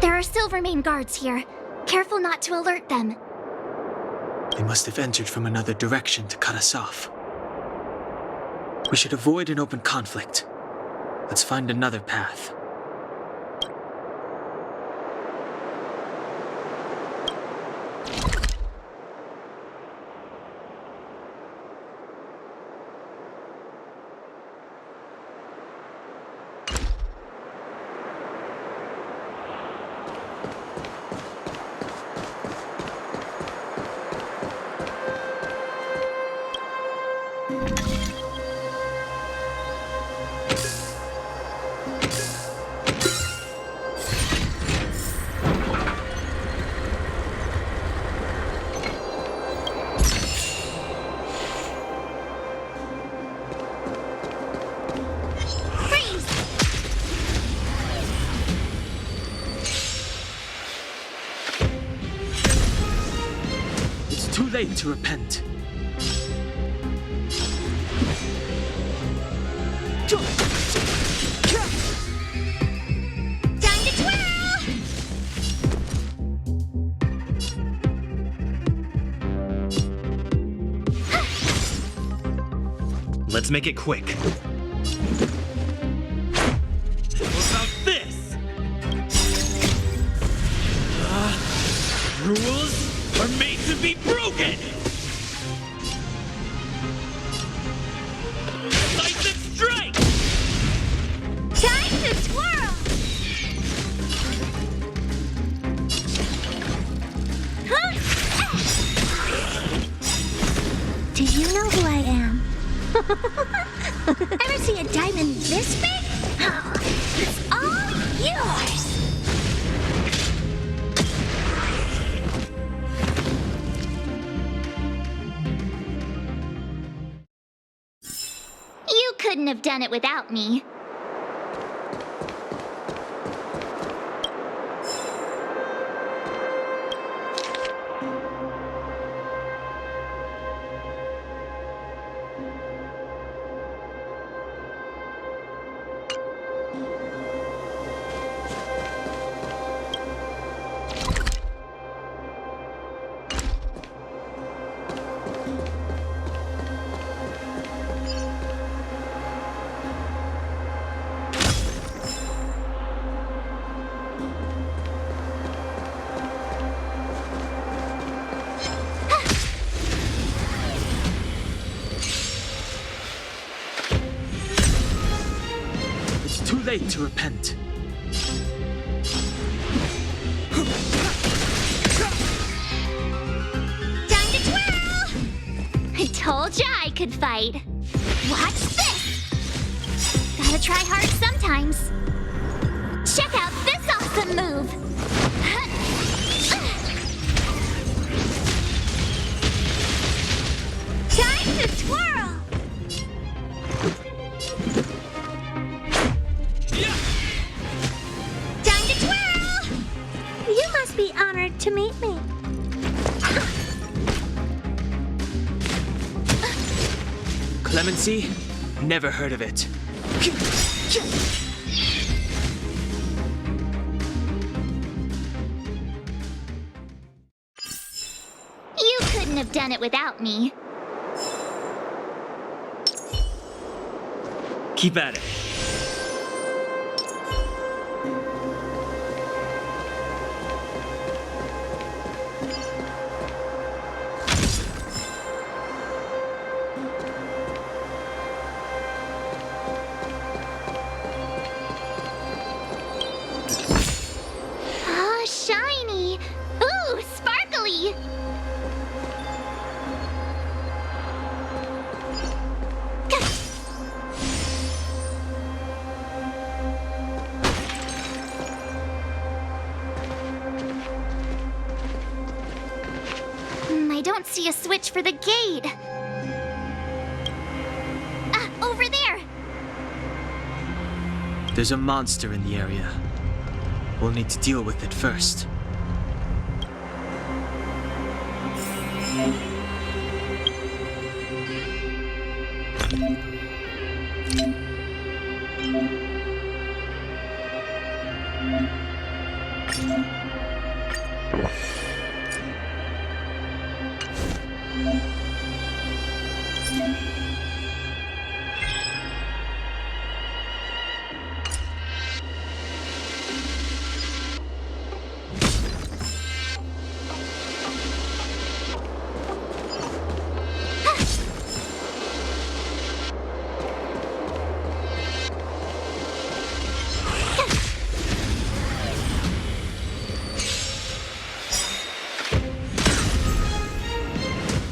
There are Silvermane guards here. Careful not to alert them. They must have entered from another direction to cut us off. We should avoid an open conflict. Let's find another path. Too late to repent. Time to twirl! Let's make it quick. What about this? Rules are made to be broken! Decisive strike! Time to twirl! Do you know who I am? Ever see a diamond this big? It's all yours! You couldn't have done it without me. Too late to repent. Time to twirl! I told ya I could fight. Watch this! Gotta try hard sometimes. Check out this awesome move! Time to twirl! Time to twirl! You must be honored to meet me. Clemency? Never heard of it. You couldn't have done it without me. Keep at it. Ah, shiny! Ooh, sparkly! I don't see a switch for the gate. Ah, over there! There's a monster in the area. We'll need to deal with it first.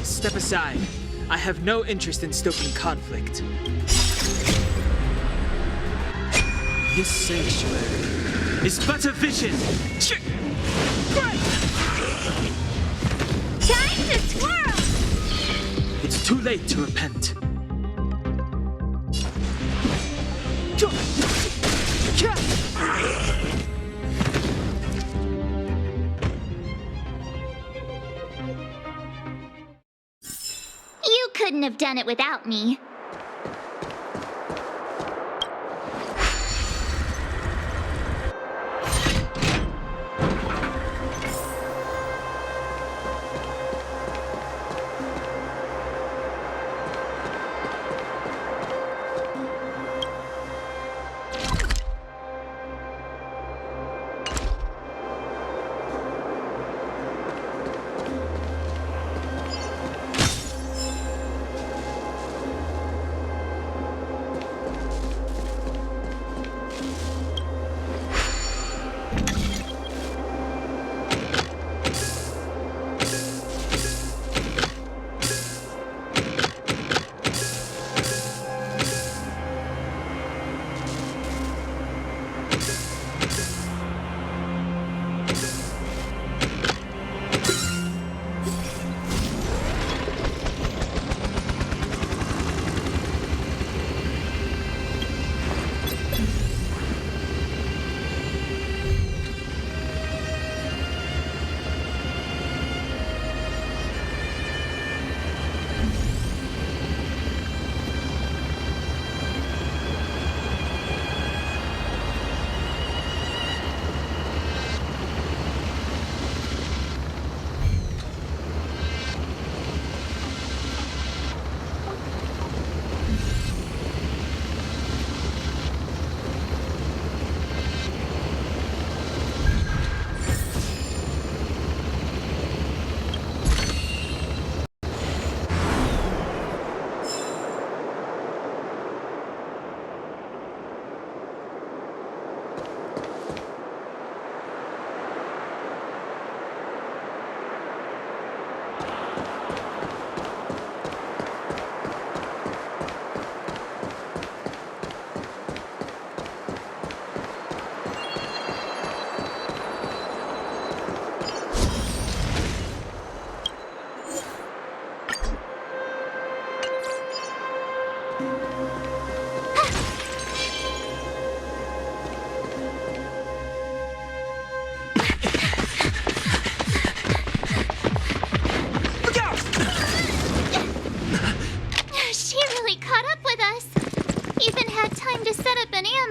Step aside. I have no interest in stoking conflict. This sanctuary is but a vision. Time to twirl! It's too late to repent. You couldn't have done it without me.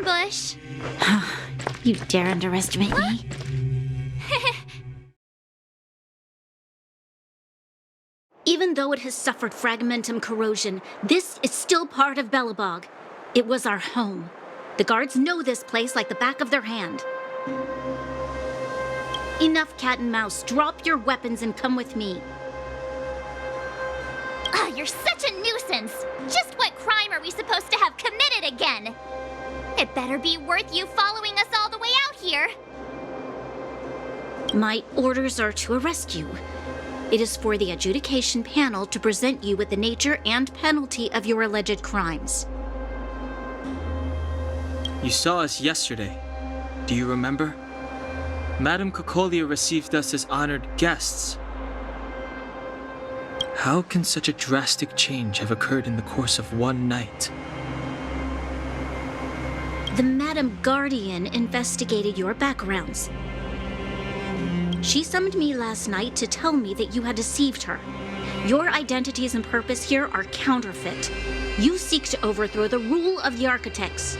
ambush. You dare underestimate me? Even though it has suffered fragmentum corrosion, this is still part of Belobog. It was our home. The guards know this place like the back of their hand. Enough cat and mouse. Drop your weapons and come with me. Ah, you're such a nuisance! Just what crime are we supposed to have committed again? It better be worth you following us all the way out here. My orders are to arrest you. It is for the adjudication panel to present you with the nature and penalty of your alleged crimes. You saw us yesterday. Do you remember? Madame Cocolia received us as honored guests. How can such a drastic change have occurred in the course of one night? The Madame Guardian investigated your backgrounds. She summoned me last night to tell me that you had deceived her. Your identities and purpose here are counterfeit. You seek to overthrow the rule of the architects.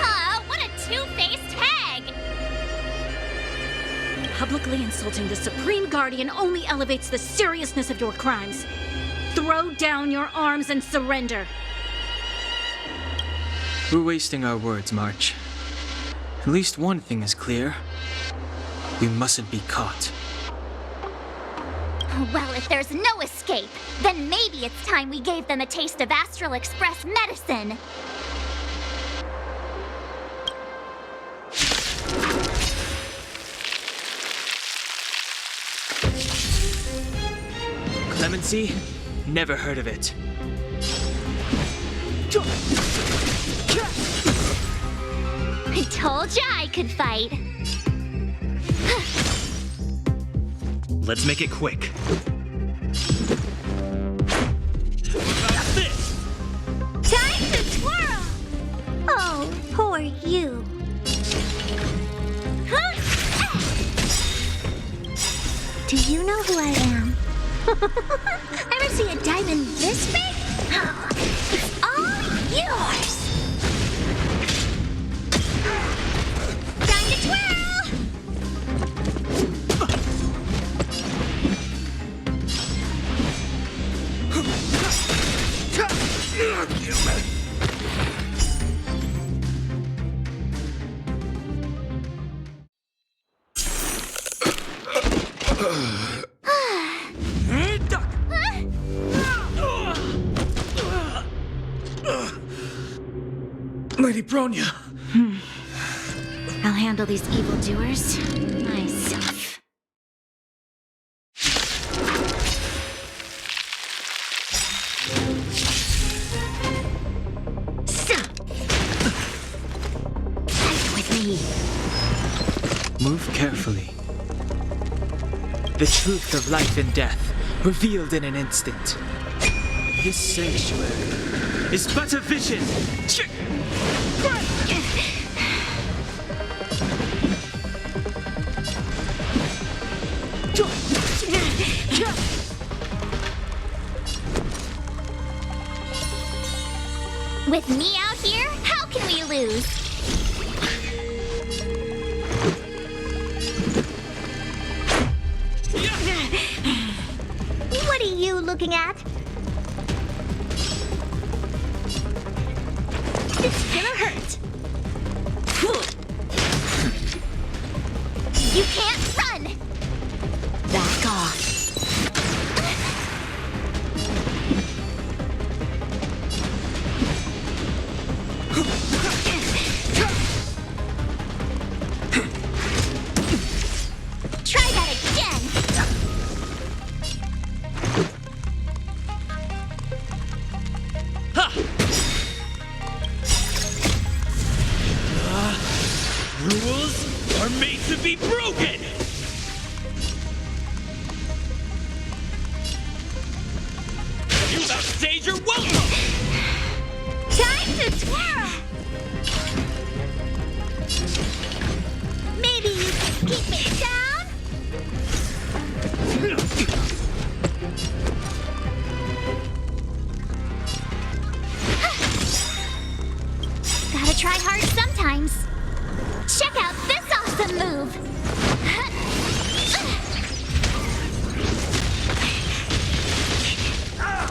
Huh, what a two-faced Publicly insulting the Supreme Guardian only elevates the seriousness of your crimes. Throw down your arms and surrender. We're wasting our words, March. At least one thing is clear. We mustn't be caught. Well, if there's no escape, then maybe it's time we gave them a taste of Astral Express medicine. Clemency? Never heard of it. I told ya I could fight. Let's make it quick. What about this? Time to twirl! Oh, poor you. Do you know who I am? Ever see a diamond this big? It's all yours! Time to twirl! Lady Bronya! I'll handle these evildoers myself. Fight with me. Move carefully. The truth of life and death, revealed in an instant. This sanctuary is but a vision. With me out here, how can we lose? What are you looking at? It's gonna hurt. You can't run! Back off. Try that again! Ha! Rules are made to be broken! You outstayed your welcome! Time to twirl! Maybe you can keep me down? Gotta try hard sometimes. Check out this awesome move!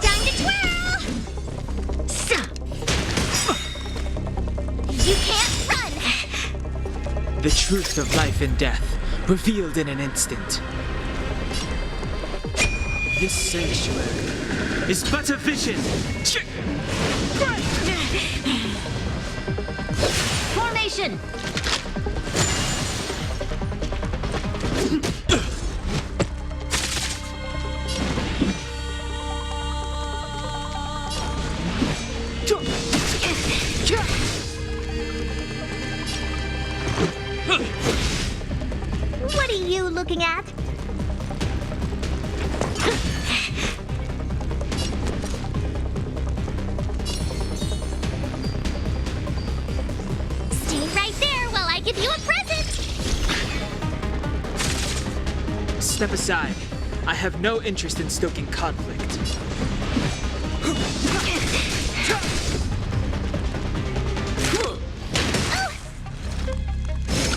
Time to twirl! You can't run! The truth of life and death, revealed in an instant. This sanctuary is but a vision. Formation! What are you looking at? Stay right there while I give you a present! Step aside. I have no interest in stoking conflict.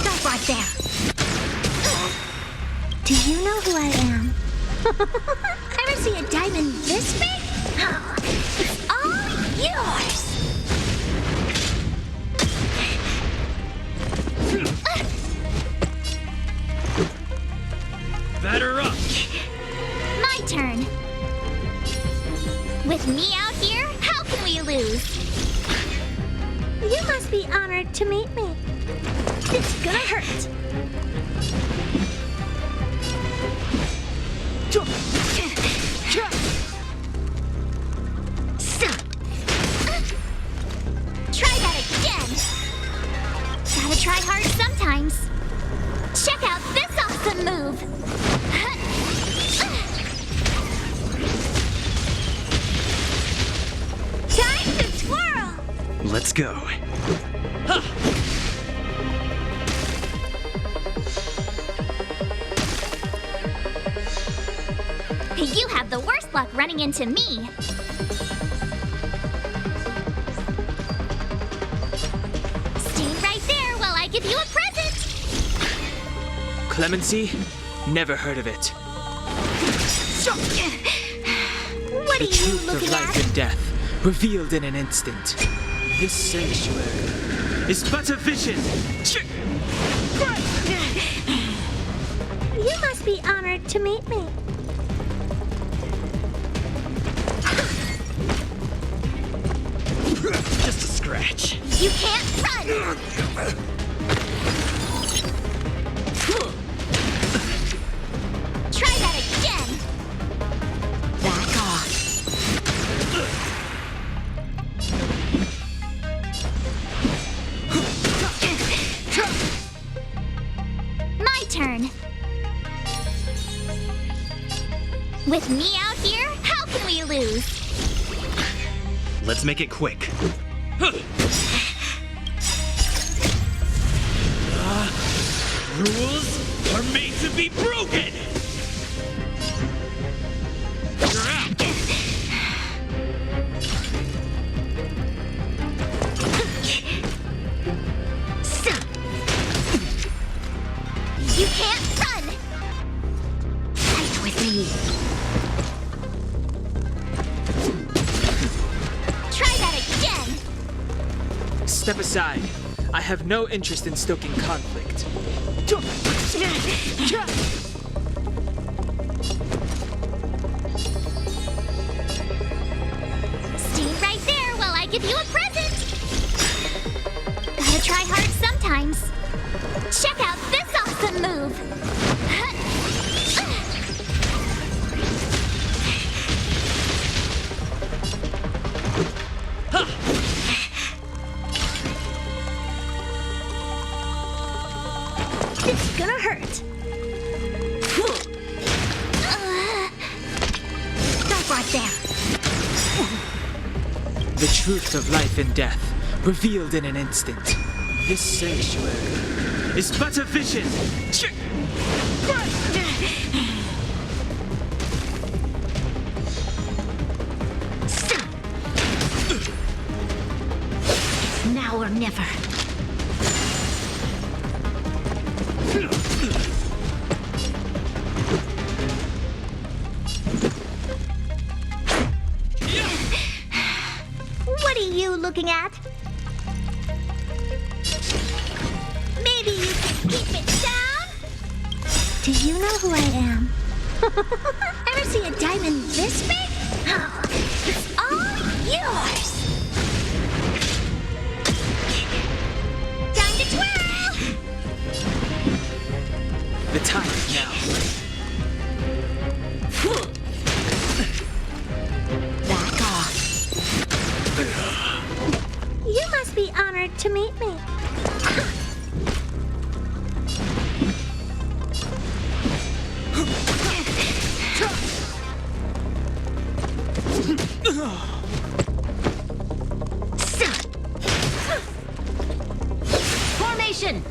Stop right there! know who I am? Ever see a diamond this big? It's all yours! Batter up! My turn. With me out here, how can we lose? You must be honored to meet me. It's gonna hurt. Try that again. Gotta try hard sometimes. Check out this awesome move. Time to twirl. Let's go. You have the worst luck running into me. Stay right there while I give you a present. Clemency? Never heard of it. What The are you truth of looking life at? and death, revealed in an instant. This sanctuary is but a vision. You must be honored to meet me. Just a scratch. You can't run! Try that again! Back off. My turn. With me out here, how can we lose? Let's make it quick. Rules are made to be broken! You're out! You can't run! Fight with me. Try that again! Step aside. I have no interest in stoking conflict. Stay right there while I give you a present! Gotta try hard sometimes. Check out this awesome move! It's gonna hurt. Stop right there. The truth of life and death, revealed in an instant. This sanctuary is but a vision. Now or never. What are you looking at? Maybe you can keep it down? Do you know who I am? Ever see a diamond this big? It's all yours! Time to twirl! The time is now. Back off. You must be honored to meet me. Formation!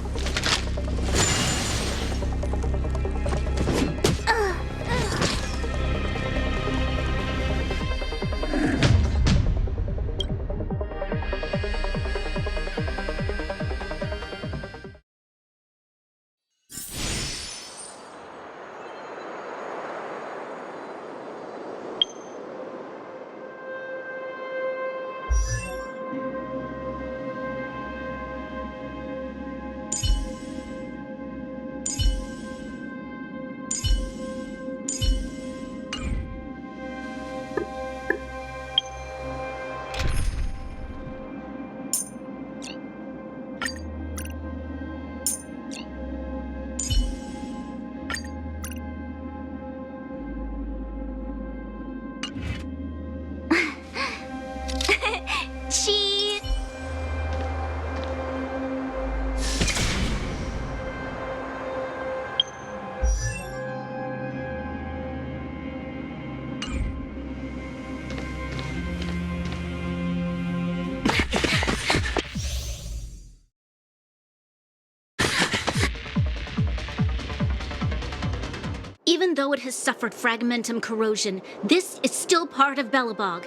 Even though it has suffered fragmentum corrosion, this is still part of Belobog.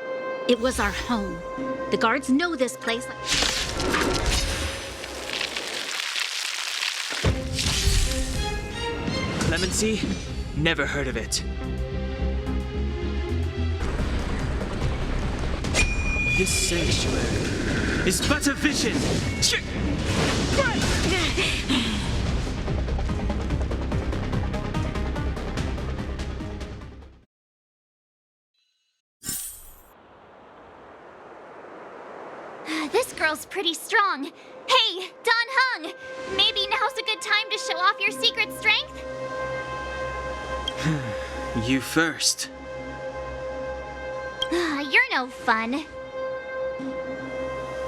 It was our home. The guards know this place. Clemency? Never heard of it. This sanctuary is but a vision. This girl's pretty strong. Hey, Don Hung! Maybe now's a good time to show off your secret strength? You first. You're no fun.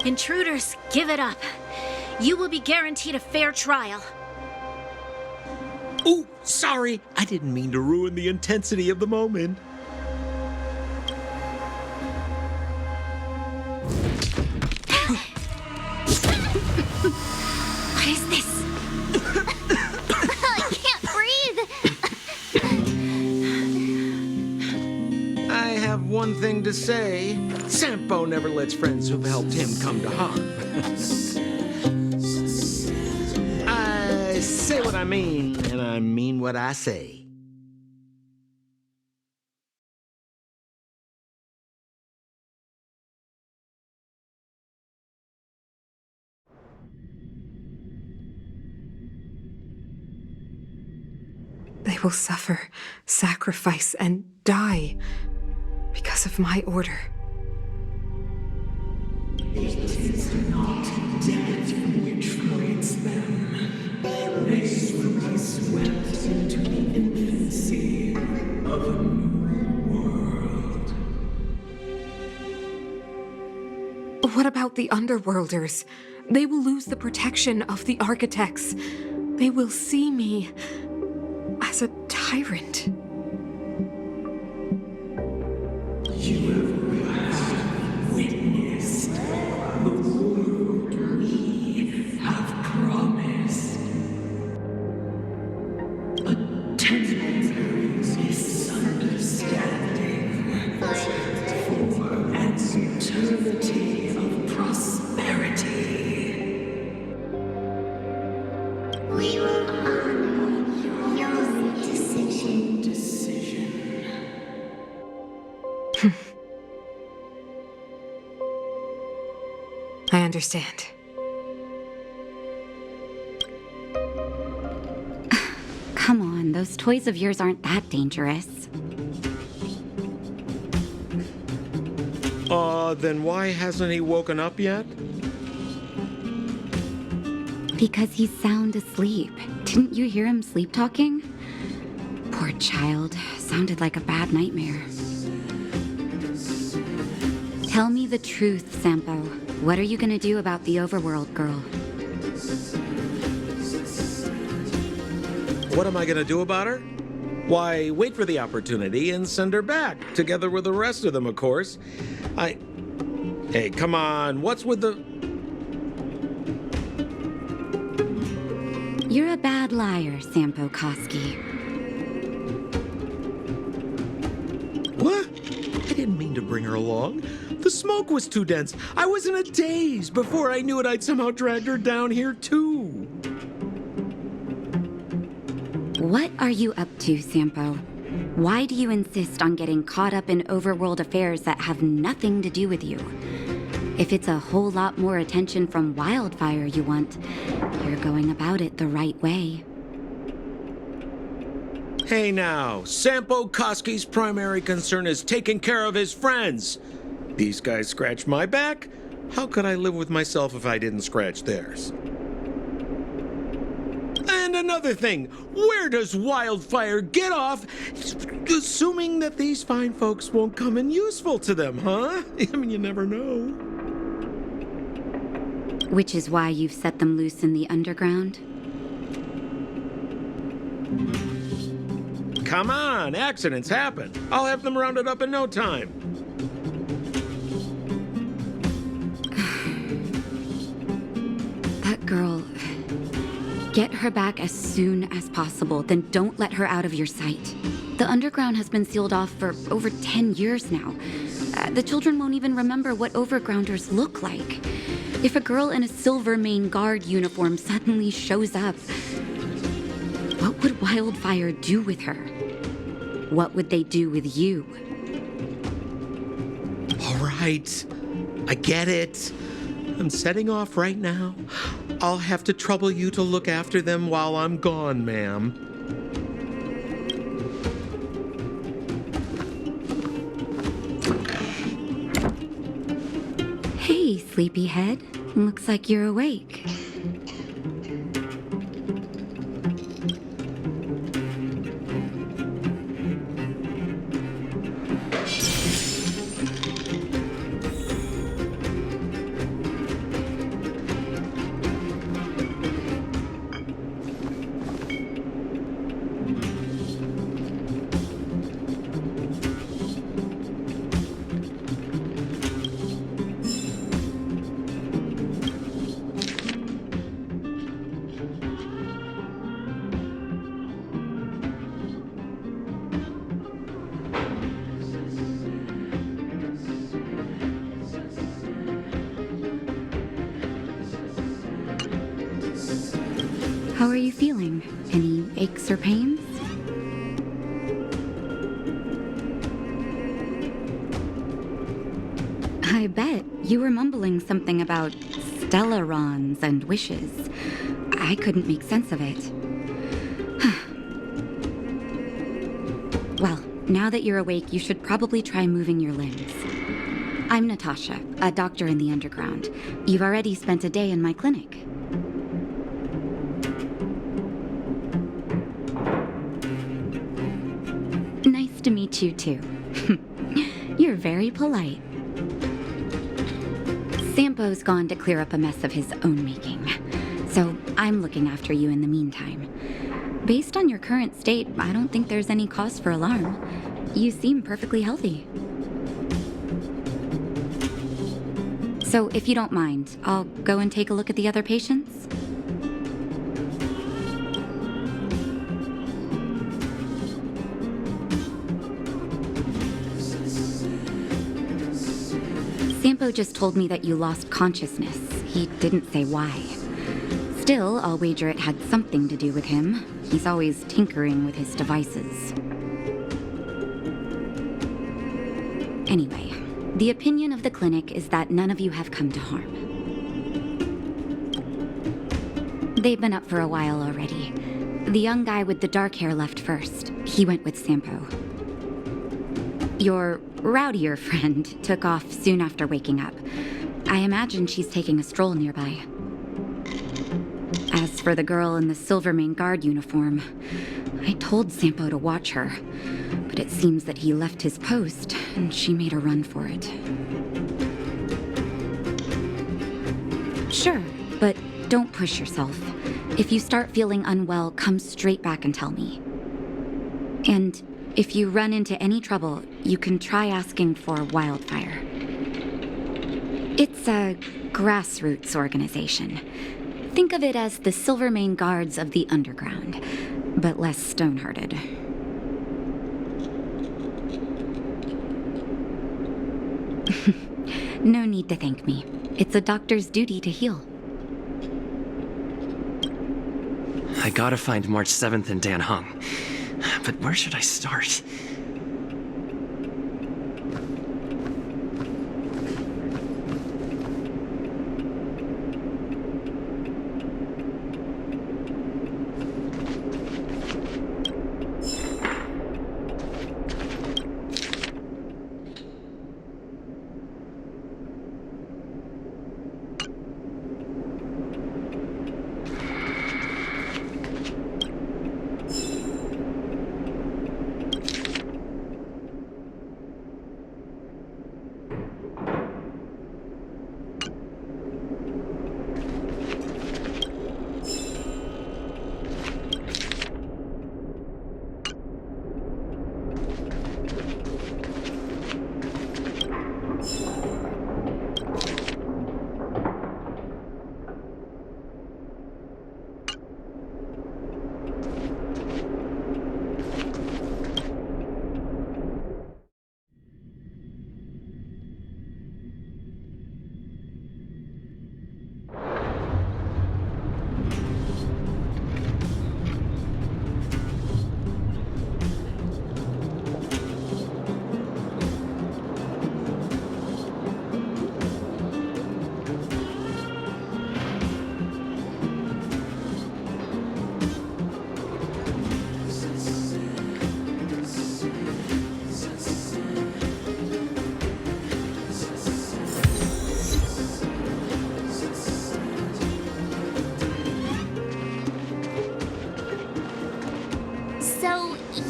Intruders, give it up. You will be guaranteed a fair trial. Oh, sorry. I didn't mean to ruin the intensity of the moment. What is this? I can't breathe. I have one thing to say. Sampo never lets friends who've helped him come to harm. I say what I mean, and I mean what I say. They will suffer, sacrifice, and die because of my order. It is not death which frees them. They will be swept into the infancy of a new world. What about the underworlders? They will lose the protection of the architects. They will see me as a tyrant. You have witnessed the world we have promised. A temporary misunderstanding for an eternity of prosperity. We will honor your decision. I understand. Come on, those toys of yours aren't that dangerous. Then why hasn't he woken up yet? Because he's sound asleep. Didn't you hear him sleep talking? Poor child. Sounded like a bad nightmare. Tell me the truth, Sampo. What are you gonna do about the overworld girl? What am I gonna do about her? Why, wait for the opportunity and send her back, together with the rest of them, of course. Hey, come on, what's with the... You're a bad liar, Sampo Koski. What? I didn't mean to bring her along. The smoke was too dense. I was in a daze. Before I knew it, I'd somehow dragged her down here, too. What are you up to, Sampo? Why do you insist on getting caught up in overworld affairs that have nothing to do with you? If it's a whole lot more attention from Wildfire you want, you're going about it the right way. Hey now, Sampo Koski's primary concern is taking care of his friends. These guys scratched my back. How could I live with myself if I didn't scratch theirs? And another thing, where does Wildfire get off assuming that these fine folks won't come in useful to them, huh? I mean, you never know. Which is why you've set them loose in the underground? Come on, accidents happen. I'll have them rounded up in no time. That girl... Get her back as soon as possible, then don't let her out of your sight. The underground has been sealed off for over 10 years now. The children won't even remember what overgrounders look like. If a girl in a Silvermane Guard uniform suddenly shows up, what would Wildfire do with her? What would they do with you? All right. I get it. I'm setting off right now. I'll have to trouble you to look after them while I'm gone, ma'am. Hey, sleepyhead. Looks like you're awake. How are you feeling? Any aches or pains? I bet you were mumbling something about stellarons and wishes. I couldn't make sense of it. Well, now that you're awake, you should probably try moving your limbs. I'm Natasha, a doctor in the underground. You've already spent a day in my clinic. Nice to meet you, too. You're very polite. Sampo's gone to clear up a mess of his own making, so I'm looking after you in the meantime. Based on your current state, I don't think there's any cause for alarm. You seem perfectly healthy. So if you don't mind, I'll go and take a look at the other patients. Sampo just told me that you lost consciousness. He didn't say why. Still, I'll wager it had something to do with him. He's always tinkering with his devices. Anyway, the opinion of the clinic is that none of you have come to harm. They've been up for a while already. The young guy with the dark hair left first. He went with Sampo. Your rowdier friend took off soon after waking up. I imagine she's taking a stroll nearby. As for the girl in the Silvermane Guard uniform, I told Sampo to watch her, but it seems that he left his post and she made a run for it. Sure, but don't push yourself. If you start feeling unwell, come straight back and tell me. And if you run into any trouble, you can try asking for Wildfire. It's a grassroots organization. Think of it as the Silvermane Guards of the Underground, but less stone-hearted. No need to thank me. It's a doctor's duty to heal. I gotta find March 7th in Dan Hung. But where should I start?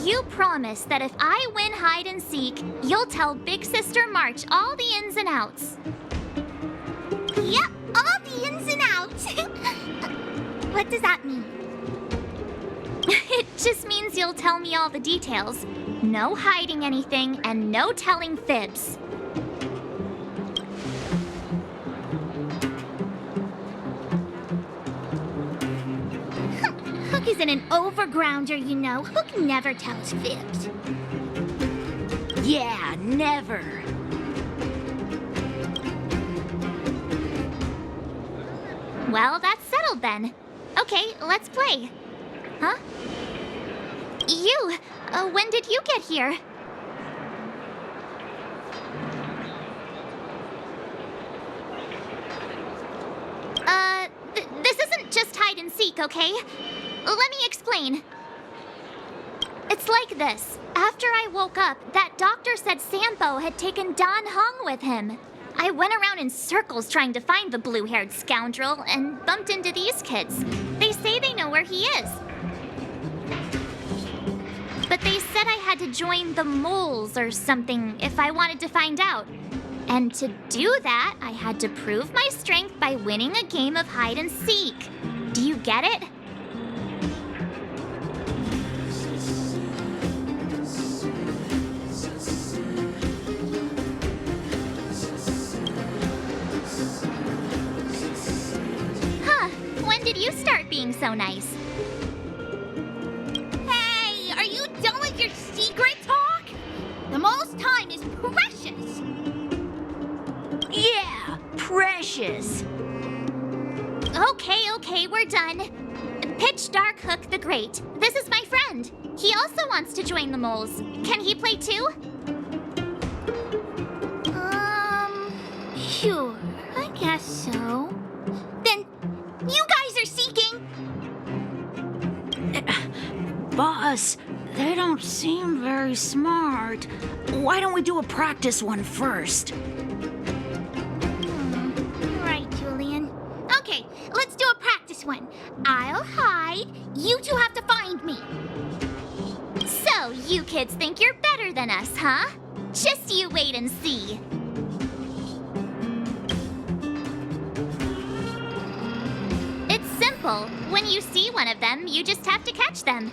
you promise that if I win hide and seek, you'll tell Big Sister March all the ins and outs. Yep, all the ins and outs. What does that mean? It just means you'll tell me all the details. No hiding anything and no telling fibs. Hook isn't an overgrounder, you know. Hook never tells fibs. Yeah, never. Well, that's settled then. Okay, let's play. Huh? You, when did you get here? This isn't just hide and seek, okay? Let me explain. It's like this. After I woke up, that doctor said Sampo had taken Dan Hung with him. I went around in circles trying to find the blue-haired scoundrel and bumped into these kids. They say they know where he is. But they said I had to join the moles or something if I wanted to find out. And to do that, I had to prove my strength by winning a game of hide and seek. Do you get it? Huh, when did you start being so nice? Hey, are you done with your secret talk? The mole's time is precious. Yeah, precious. Okay, we're done. Pitch Dark Hook the Great. This is my friend. He also wants to join the moles. Can he play too? Sure, I guess so. Then, you guys are seeking. Boss, they don't seem very smart. Why don't we do a practice one first? Right, Julian. Okay, let's do a practice one. I'll hide. You two have to find me. So, you kids think you're better than us, huh? Just you wait and see. It's simple. When you see one of them, you just have to catch them.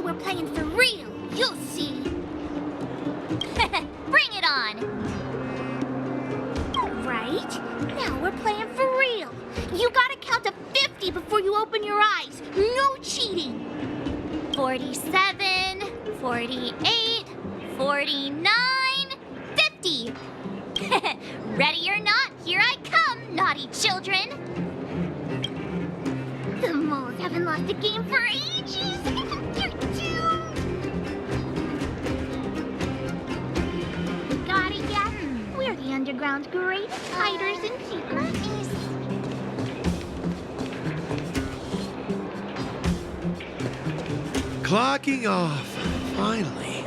we're playing for real. You'll see. Bring it on! Right? Now we're playing for real. You gotta count to 50 before you open your eyes. No cheating. 47, 48, 49, 50! Ready or not, here I come, naughty children! The moles haven't lost a game for ages. You're doomed. Got it yet? We're the underground's greatest hiders in secrets. Clocking off, finally.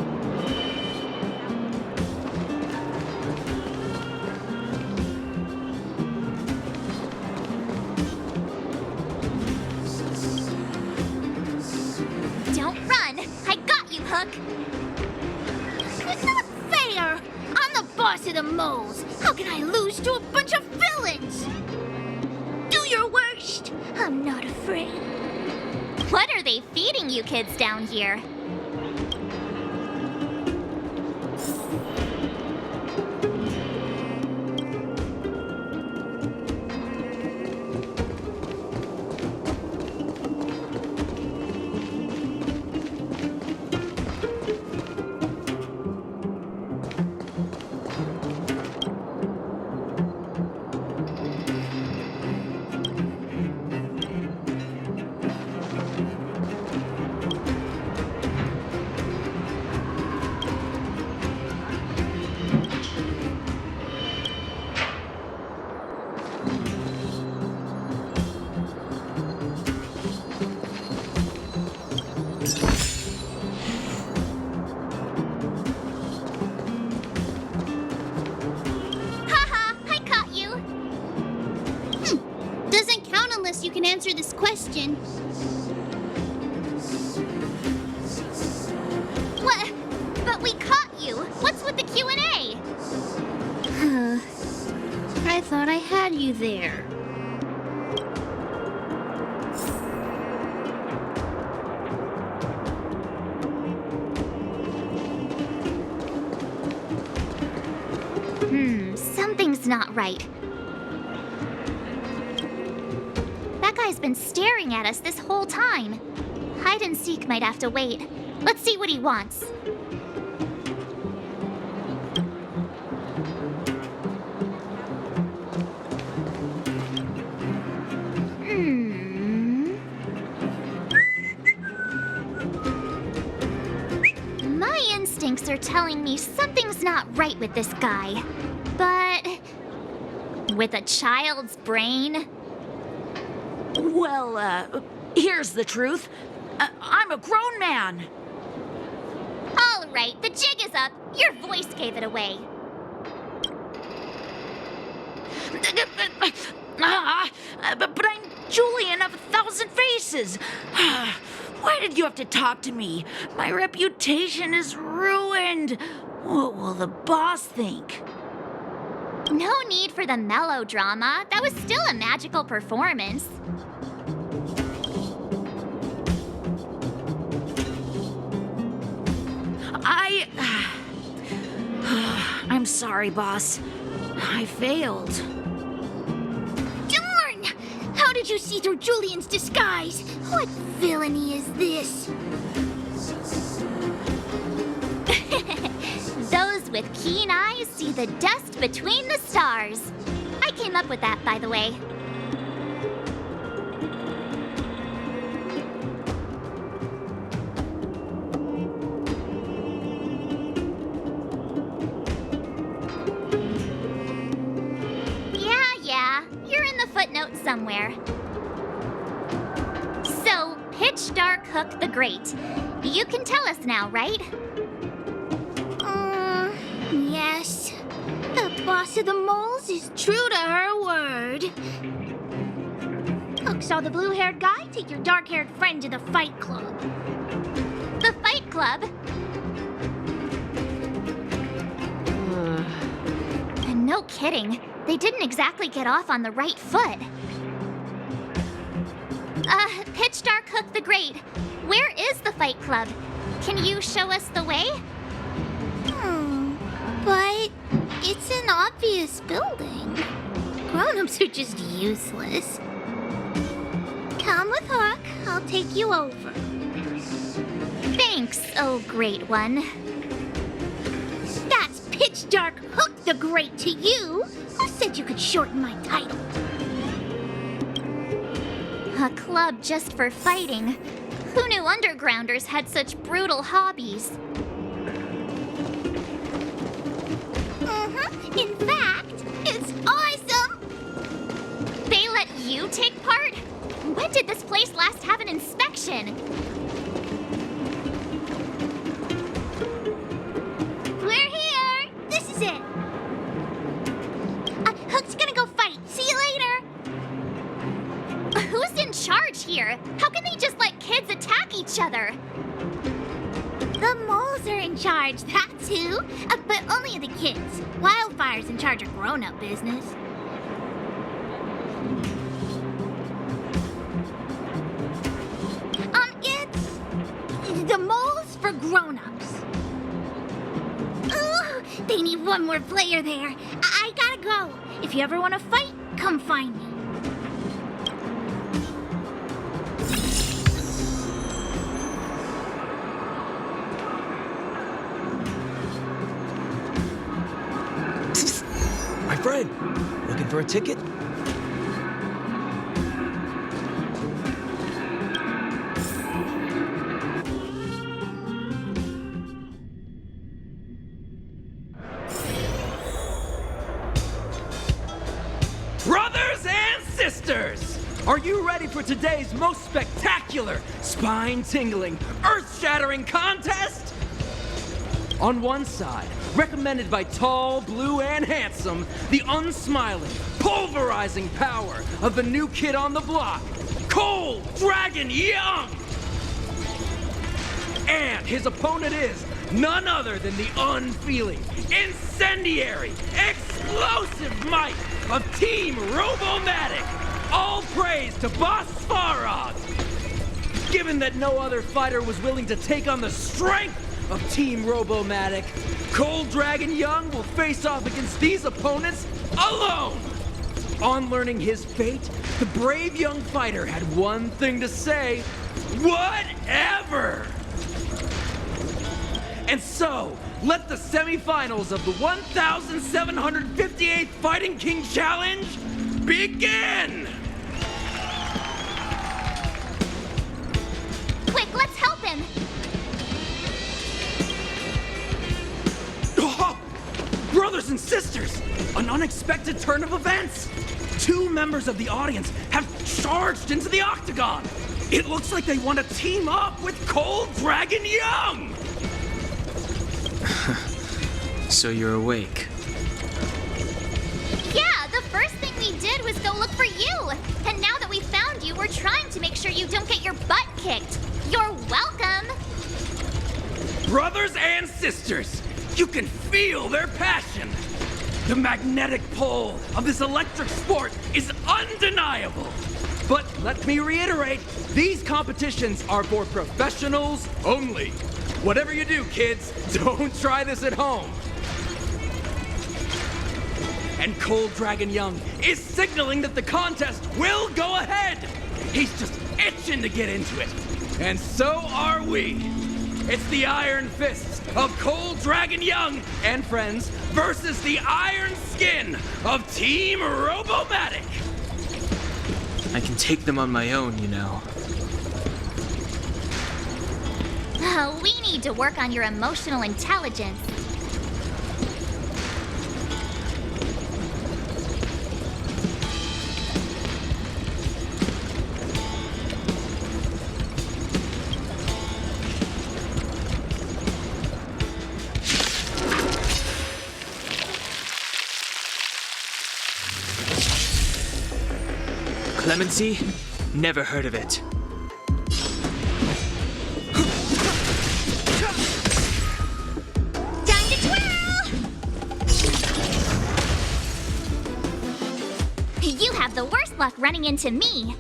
Don't run! I got you, Hook! It's not fair. I'm the boss of the moles. How can I lose to a bunch of villains? Do your worst. I'm not afraid. What are they feeding you kids down here? You can answer this question. What? But we caught you! What's with the Q&A? I thought I had you there. Something's not right. That guy's been staring at us this whole time. Hide and seek might have to wait. Let's see what he wants. My instincts are telling me something's not right with this guy. But with a child's brain? Well, here's the truth. I'm a grown man. All right, the jig is up. Your voice gave it away. But I'm Julian of 1,000 Faces. Why did you have to talk to me? My reputation is ruined. What will the boss think? No need for the melodrama. That was still a magical performance. I'm sorry, boss. I failed. Darn! How did you see through Julian's disguise? What villainy is this? Those with keen eyes see the dust between the stars. I came up with that, by the way. Yeah, you're in the footnotes somewhere. So, Pitch Dark Hook the Great. You can tell us now, right? Yes. The boss of the moles is true to her word. Hook saw the blue-haired guy take your dark-haired friend to the fight club. The Fight Club? And no kidding, they didn't exactly get off on the right foot. Pitch Dark Hook the Great. Where is the Fight Club? Can you show us the way? But it's an obvious building. Grown-ups are just useless. Come with Hook. I'll take you over. Thanks, oh great one. That's Pitch Dark Hook the Great to you. Who said you could shorten my title? A club just for fighting. Who knew undergrounders had such brutal hobbies? In fact, it's awesome! They let you take part? When did this place last have an inspection? We're here! This is it! Hook's gonna go fight. See you later! Who's in charge here? How can they just let kids attack each other? The moles are in charge, that's who. But only the kids. Wildfire's in charge of grown-up business. It's the moles for grown-ups. Ooh, they need one more player there. I gotta go. If you ever want to fight, come find me. My friend, looking for a ticket? Brothers and sisters, are you ready for today's most spectacular, spine-tingling, earth-shattering contest? On one side, recommended by tall, blue, and handsome, the unsmiling, pulverizing power of the new kid on the block, Cold Dragon Young! And his opponent is none other than the unfeeling, incendiary, explosive might of Team Robomatic! All praise to Boss Farog! Given that no other fighter was willing to take on the strength of Team Robomatic, Cold Dragon Young will face off against these opponents alone! On learning his fate, the brave young fighter had one thing to say: whatever! And so, let the semifinals of the 1758th Fighting King Challenge begin! Quick, let's help him! Oh, brothers and sisters, an unexpected turn of events! Two members of the audience have charged into the octagon! It looks like they want to team up with Cold Dragon Young! So you're awake. Yeah, the first thing we did was go look for you. And now that we found you, we're trying to make sure you don't get your butt kicked. You're welcome. Brothers and sisters, you can feel their passion. The magnetic pull of this electric sport is undeniable. But let me reiterate, these competitions are for professionals only. Whatever you do, kids, don't try this at home. And Cold Dragon Young is signaling that the contest will go ahead. He's just itching to get into it. And so are we. It's the Iron Fists of Cold Dragon Young and friends versus the Iron Skin of Team Robomatic. I can take them on my own, you know. We need to work on your emotional intelligence. Clemency? Never heard of it. Time to twirl! You have the worst luck running into me.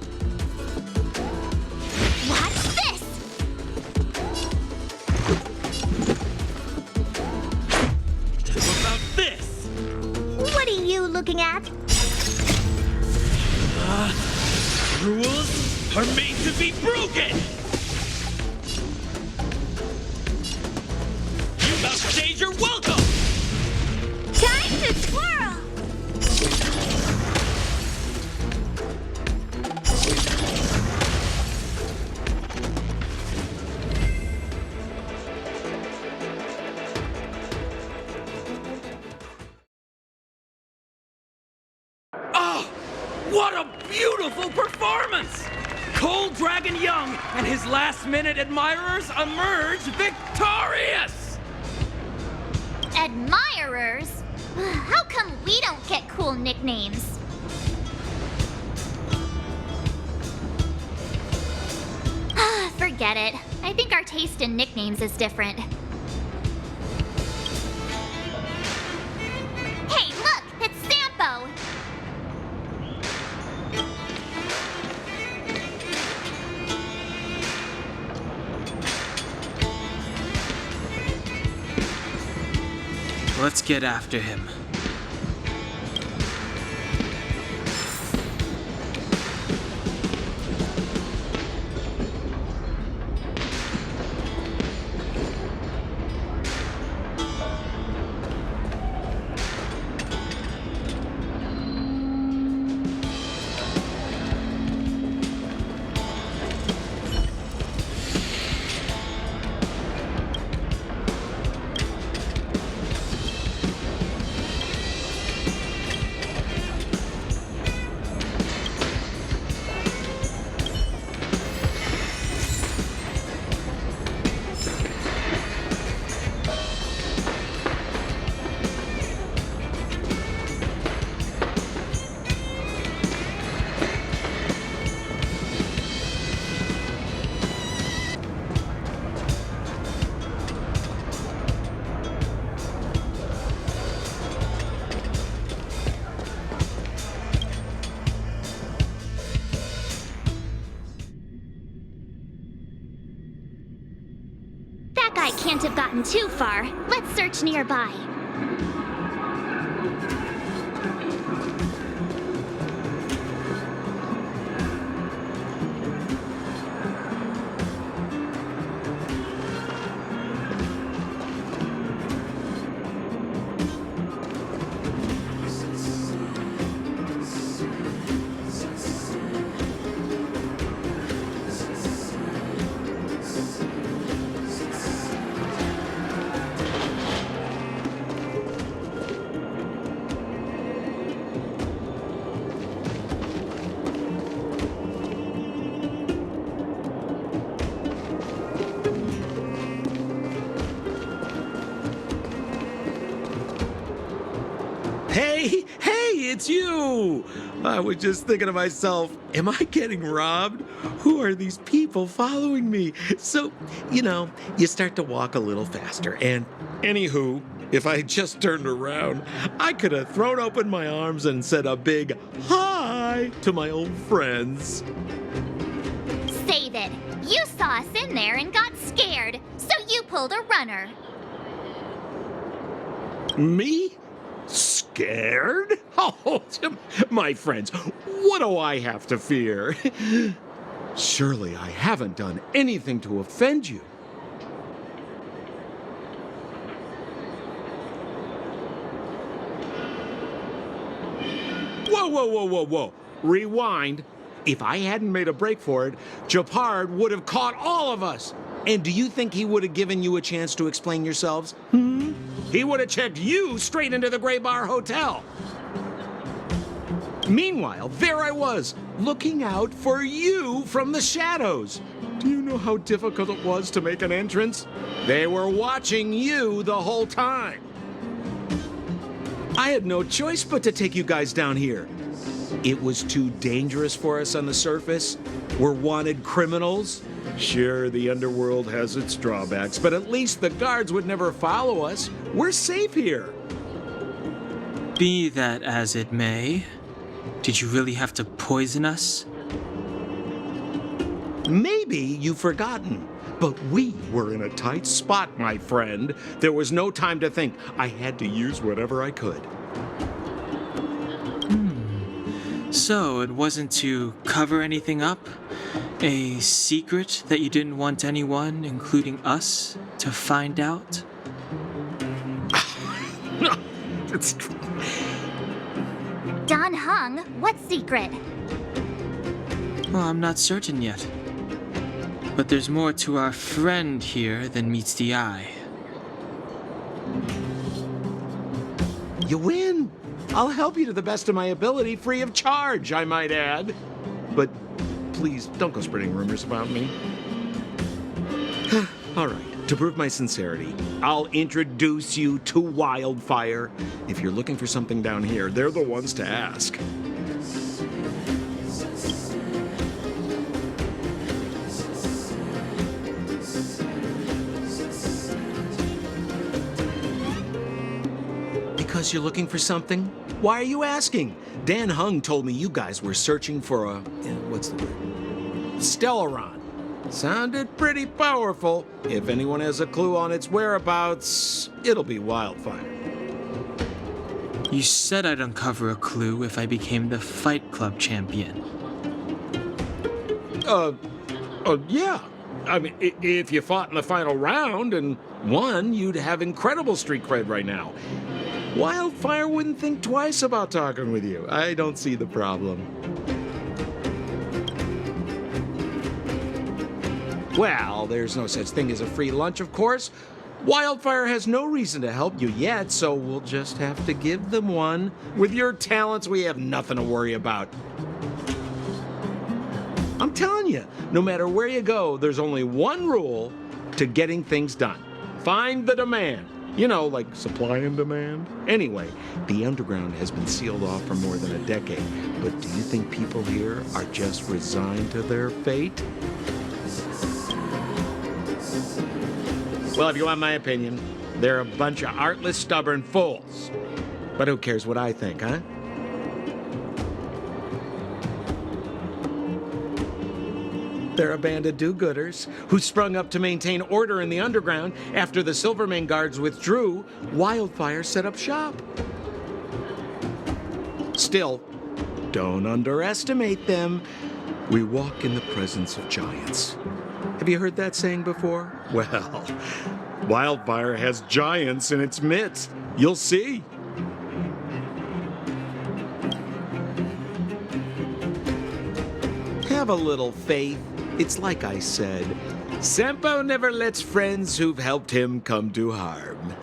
looking at? Rules are made to be broken! You outstayed your welcome! Time to twirl! Oh, what a beautiful performance! Cold Dragon Young and his last-minute admirers emerge victorious! Admirers? How come we don't get cool nicknames? Forget it. I think our taste in nicknames is different. Hey, look! It's Sampo! Let's get after him. That guy can't have gotten too far. Let's search nearby. Hey, it's you! I was just thinking to myself, am I getting robbed? Who are these people following me? So, you start to walk a little faster. And anywho, if I just turned around, I could have thrown open my arms and said a big hi to my old friends. Save it. You saw us in there and got scared, so you pulled a runner. Me? Scared? Oh, my friends, what do I have to fear? Surely I haven't done anything to offend you. Whoa. Rewind. If I hadn't made a break for it, Japard would have caught all of us. And do you think he would have given you a chance to explain yourselves? He would have checked you straight into the Gray Bar Hotel. Meanwhile, there I was, looking out for you from the shadows. Do you know how difficult it was to make an entrance? They were watching you the whole time. I had no choice but to take you guys down here. It was too dangerous for us on the surface. We're wanted criminals. Sure, the underworld has its drawbacks, but at least the guards would never follow us. We're safe here. Be that as it may, did you really have to poison us? Maybe you've forgotten, but we were in a tight spot, my friend. There was no time to think. I had to use whatever I could. So, it wasn't to cover anything up? A secret that you didn't want anyone, including us, to find out? It's Don Hung, what secret? Well, I'm not certain yet. But there's more to our friend here than meets the eye. You win. I'll help you to the best of my ability, free of charge, I might add. But please, don't go spreading rumors about me. All right, to prove my sincerity, I'll introduce you to Wildfire. If you're looking for something down here, they're the ones to ask. Because you're looking for something? Why are you asking? Dan Hung told me you guys were searching for a... what's the word? Stellaron. Sounded pretty powerful. If anyone has a clue on its whereabouts, it'll be Wildfire. You said I'd uncover a clue if I became the Fight Club champion. Yeah. I mean, if you fought in the final round and won, you'd have incredible street cred right now. Wildfire wouldn't think twice about talking with you. I don't see the problem. Well, there's no such thing as a free lunch, of course. Wildfire has no reason to help you yet, so we'll just have to give them one. With your talents, we have nothing to worry about. I'm telling you, no matter where you go, there's only one rule to getting things done. Find the demand. You know, like supply and demand. Anyway, the underground has been sealed off for more than a decade. But do you think people here are just resigned to their fate? Well, if you want my opinion, they're a bunch of artless, stubborn fools. But who cares what I think, huh? They're a band of do-gooders who sprung up to maintain order in the underground. After the Silvermane guards withdrew, Wildfire set up shop. Still, don't underestimate them. We walk in the presence of giants. Have you heard that saying before? Well, Wildfire has giants in its midst. You'll see. Have a little faith. It's like I said, Sampo never lets friends who've helped him come to harm.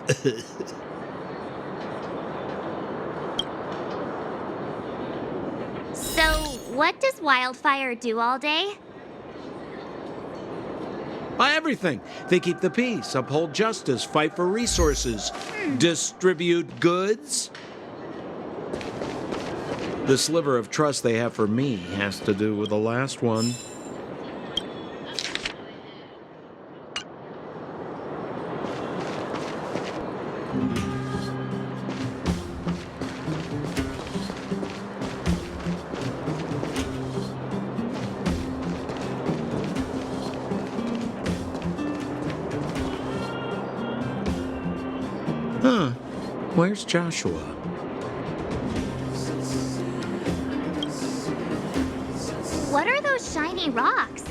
So, what does Wildfire do all day? Everything. They keep the peace, uphold justice, fight for resources, distribute goods. The sliver of trust they have for me has to do with the last one. Huh. Where's Joshua? What are those shiny rocks?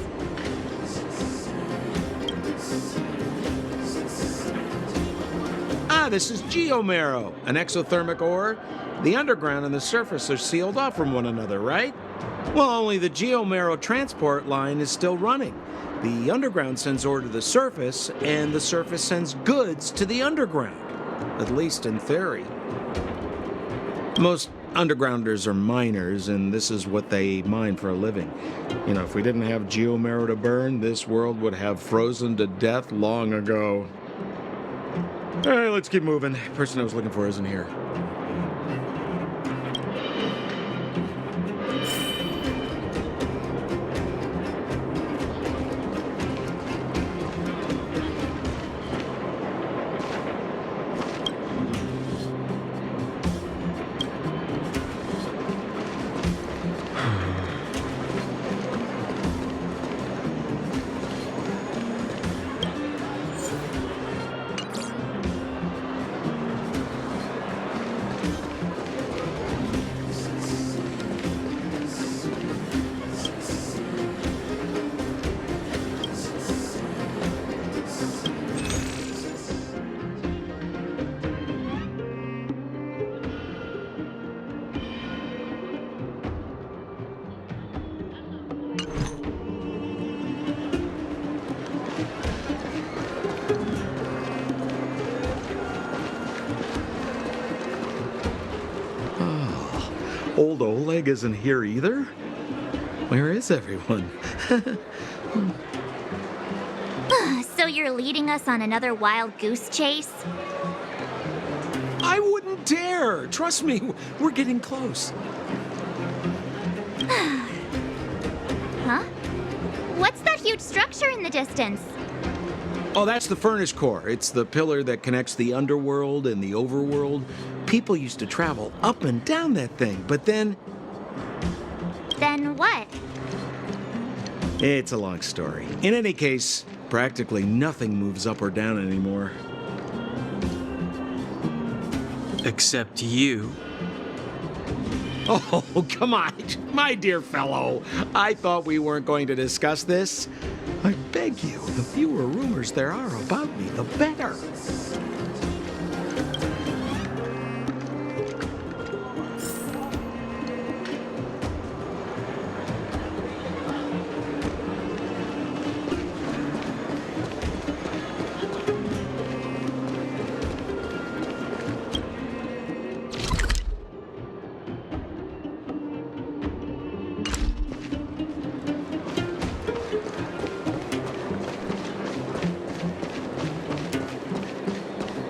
This is geomarrow, an exothermic ore. The underground and the surface are sealed off from one another, right? Well, only the geomarrow transport line is still running. The underground sends ore to the surface, and the surface sends goods to the underground. At least in theory. Most undergrounders are miners, and this is what they mine for a living. You know, if we didn't have geomarrow to burn, this world would have frozen to death long ago. All right, let's keep moving. The person I was looking for isn't here. Old Oleg isn't here either? Where is everyone? So you're leading us on another wild goose chase? I wouldn't dare! Trust me, we're getting close. Huh? What's that huge structure in the distance? Oh, that's the furnace core. It's the pillar that connects the underworld and the overworld. People used to travel up and down that thing, but then... Then what? It's a long story. In any case, practically nothing moves up or down anymore. Except you. Oh, come on, my dear fellow. I thought we weren't going to discuss this. I beg you, the fewer rumors there are about me, the better.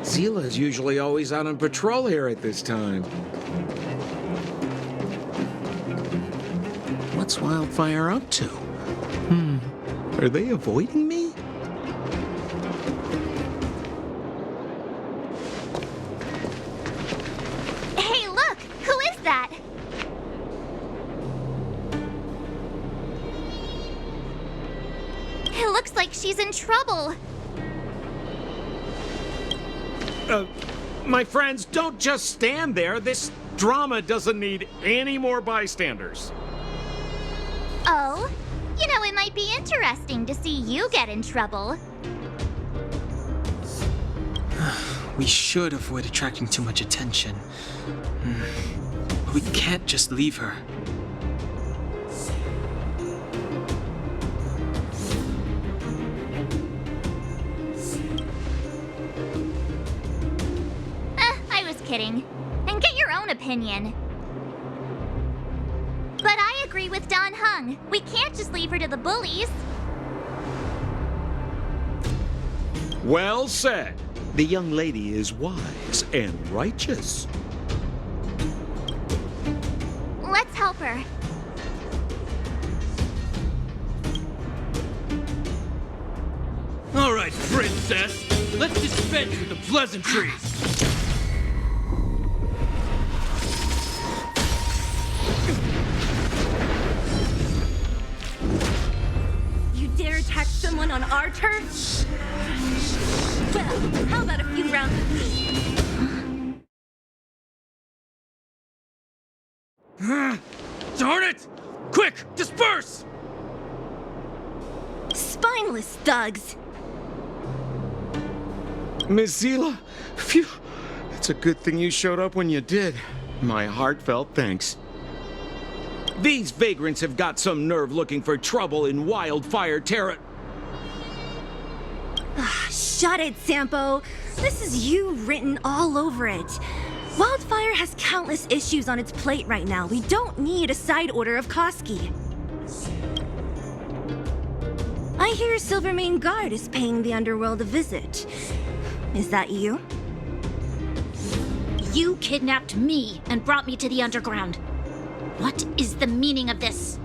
Zila's usually always out on patrol here at this time. What's Wildfire up to? Are they avoiding me? Hey, look! Who is that? It looks like she's in trouble. My friends, don't just stand there. This drama doesn't need any more bystanders. Oh? You know, it might be interesting to see you get in trouble. We should avoid attracting too much attention. We can't just leave her. Kidding. And get your own opinion. But I agree with Don Hung. We can't just leave her to the bullies. Well said. The young lady is wise and righteous. Let's help her. All right, princess. Let's dispense with the pleasantries. Attack someone on our turf? Well, how about a few rounds of me? Darn it! Quick, disperse! Spineless thugs! Miss Zila, phew. It's a good thing you showed up when you did. My heartfelt thanks. These vagrants have got some nerve looking for trouble in Wildfire Terra. Shut it, Sampo. This is you written all over it. Wildfire has countless issues on its plate right now. We don't need a side order of Koski. I hear Silvermane Guard is paying the underworld a visit. Is that you? You kidnapped me and brought me to the underground. What is the meaning of this?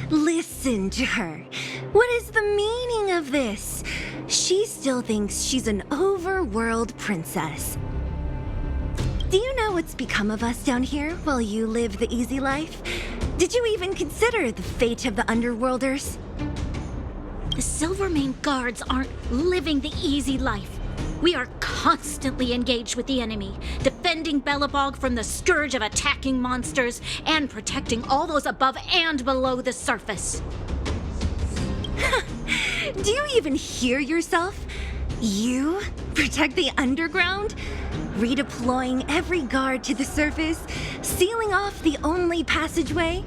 Listen to her. What is the meaning of this? She still thinks she's an overworld princess. Do you know what's become of us down here while you live the easy life? Did you even consider the fate of the underworlders? The Silvermane Guards aren't living the easy life. We are constantly engaged with the enemy, defending Belobog from the scourge of attacking monsters and protecting all those above and below the surface. Do you even hear yourself? You protect the underground? Redeploying every guard to the surface, sealing off the only passageway?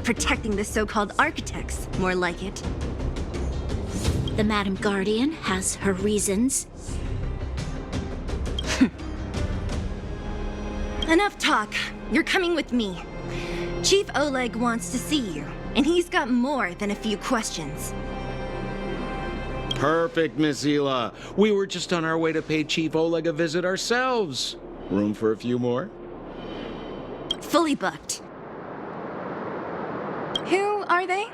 Protecting the so-called architects, more like it. The Madam Guardian has her reasons. Enough talk. You're coming with me. Chief Oleg wants to see you, and he's got more than a few questions. Perfect, Miss Hila. We were just on our way to pay Chief Oleg a visit ourselves. Room for a few more? Fully booked. Who are they?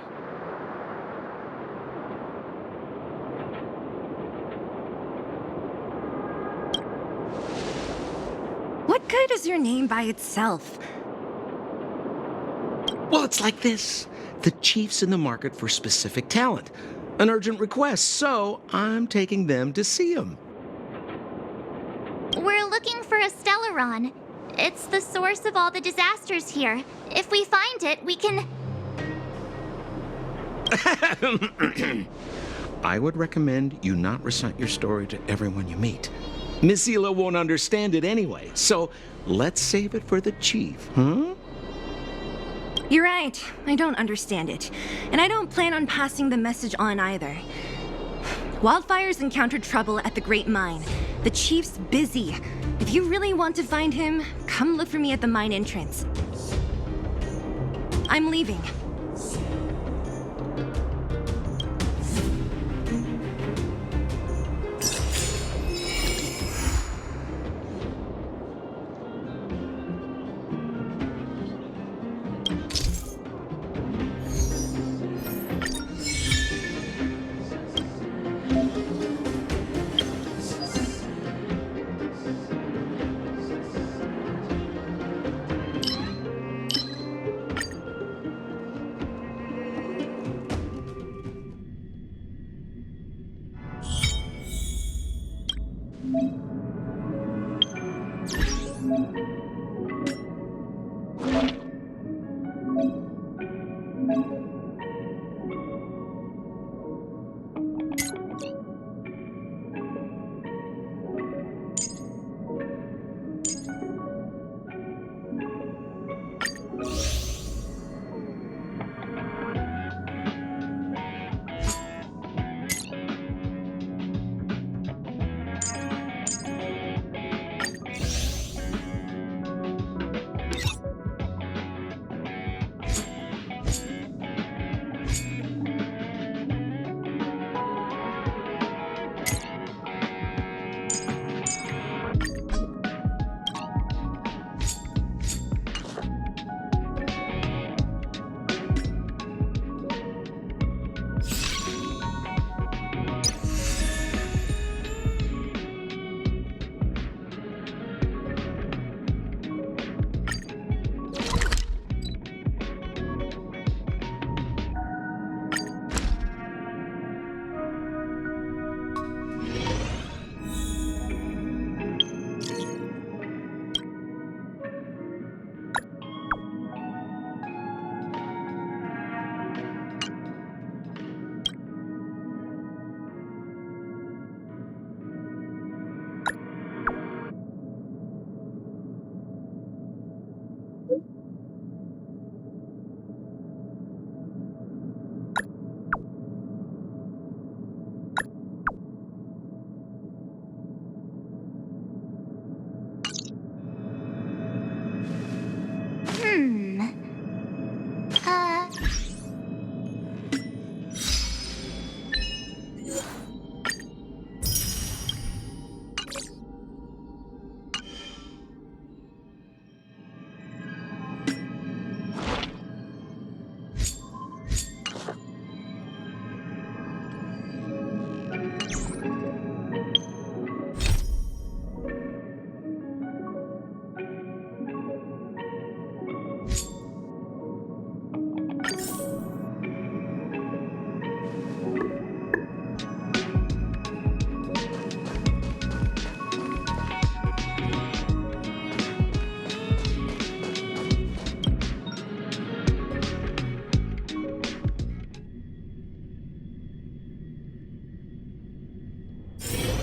What good is your name by itself? Well, it's like this. The chief's in the market for specific talent. An urgent request, so I'm taking them to see him. We're looking for a Stellaron. It's the source of all the disasters here. If we find it, we can... I would recommend you not recite your story to everyone you meet. Miss Hila won't understand it anyway, so let's save it for the chief, huh? You're right. I don't understand it. And I don't plan on passing the message on either. Wildfire's encountered trouble at the Great Mine. The chief's busy. If you really want to find him, come look for me at the mine entrance. I'm leaving.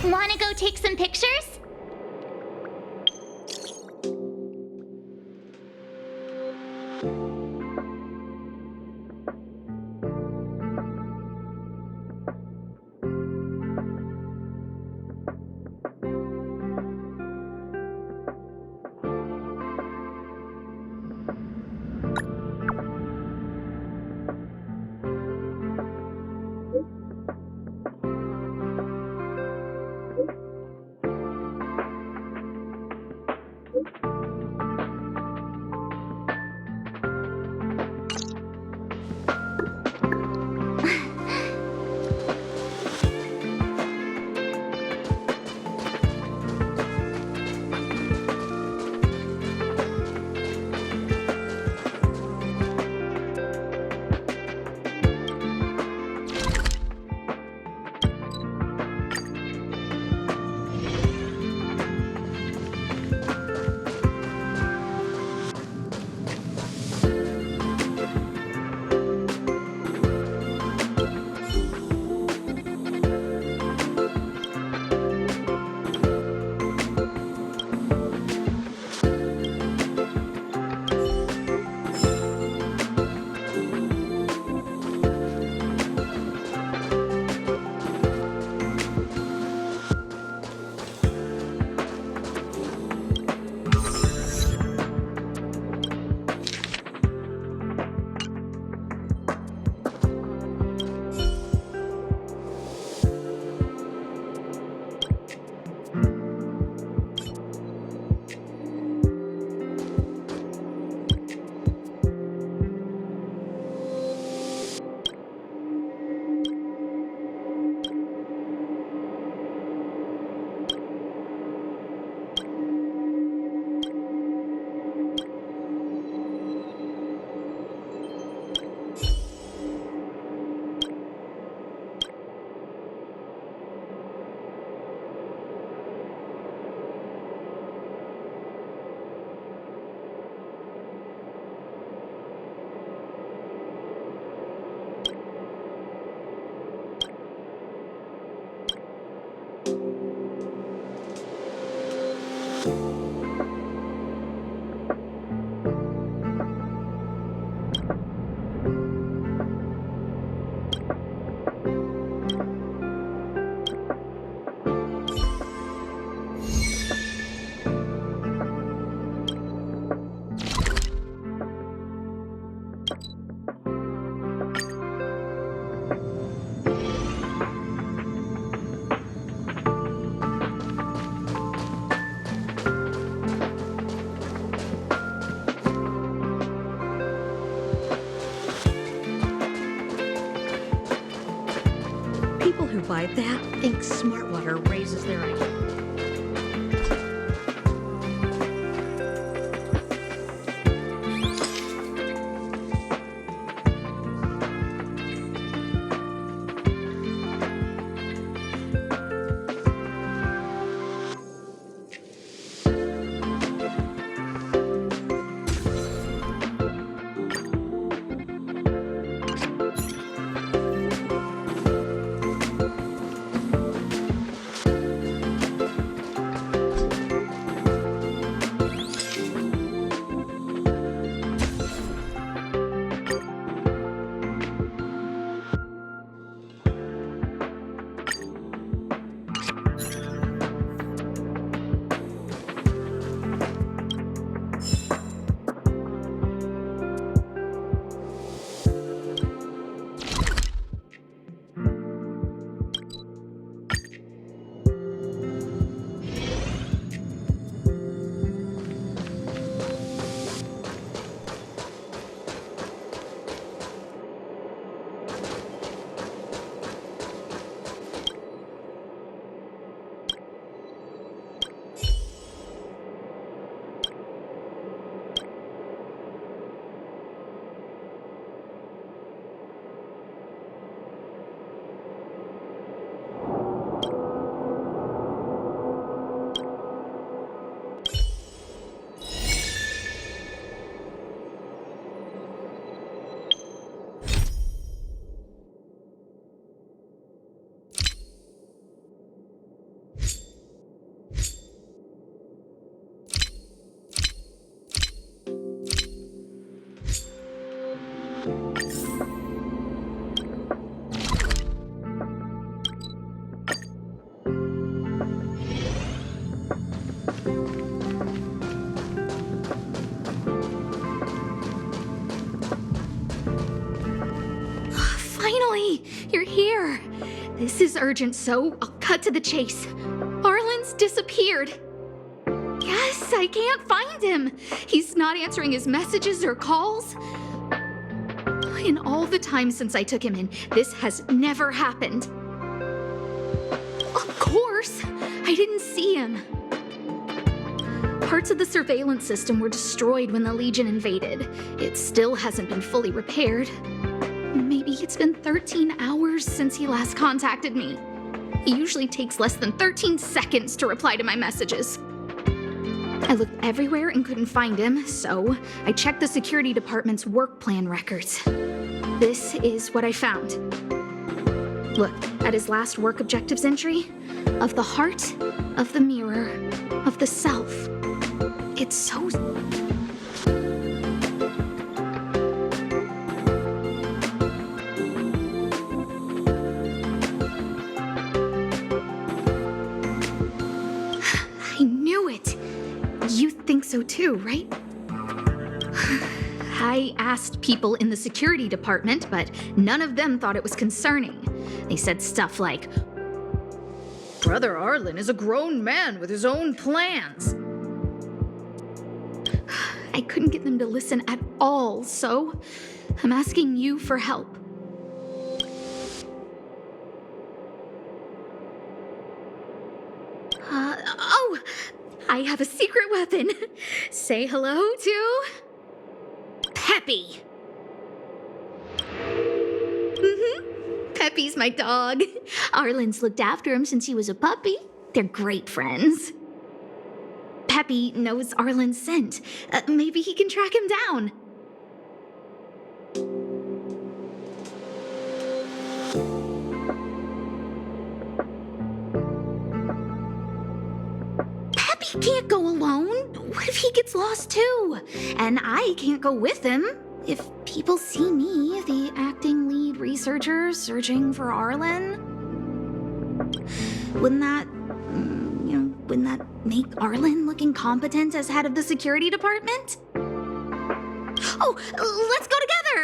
Wanna go take some pictures? People who buy that think smart water raises their IQ. Finally, you're here. This is urgent, so I'll cut to the chase. Arlen's disappeared. Yes, I can't find him. He's not answering his messages or calls. In all the time since I took him in, this has never happened. Of course, I didn't see him. Parts of the surveillance system were destroyed when the Legion invaded. It still hasn't been fully repaired. Maybe it's been 13 hours since he last contacted me. He usually takes less than 13 seconds to reply to my messages. I looked everywhere and couldn't find him, so I checked the security department's work plan records. This is what I found. Look at his last work objectives entry. Of the heart, of the mirror, of the self. It's so... I knew it! You think so too, right? I asked people in the security department, but none of them thought it was concerning. They said stuff like, "Brother Arlen is a grown man with his own plans." I couldn't get them to listen at all, so I'm asking you for help. Oh! I have a secret weapon. Say hello to... Peppy. Peppy's my dog. Arlen's looked after him since he was a puppy. They're great friends. Peppy knows Arlen's scent. Maybe he can track him down. Peppy can't go alone. What if he gets lost too? And I can't go with him. If people see me, the acting lead researcher, searching for Arlen, wouldn't that make Arlen look incompetent as head of the security department? Oh, let's go together!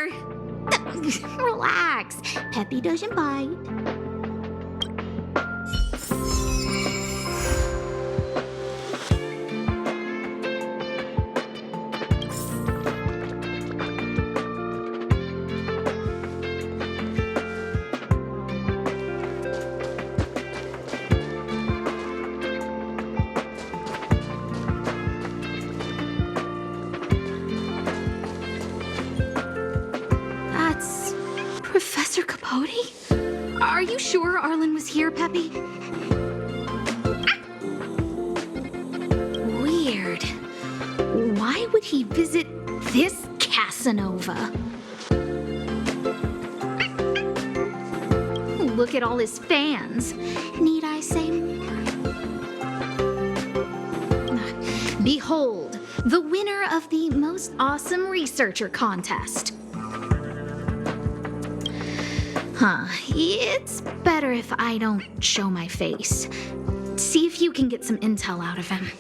Relax. Peppy doesn't bite. That's Professor Capote? Are you sure Arlen was here, Peppy? Weird. Why would he visit this Casanova? Look at all his fans. Need I say more? Behold, the winner of the Most Awesome Researcher contest. It's better if I don't show my face. See if you can get some intel out of him.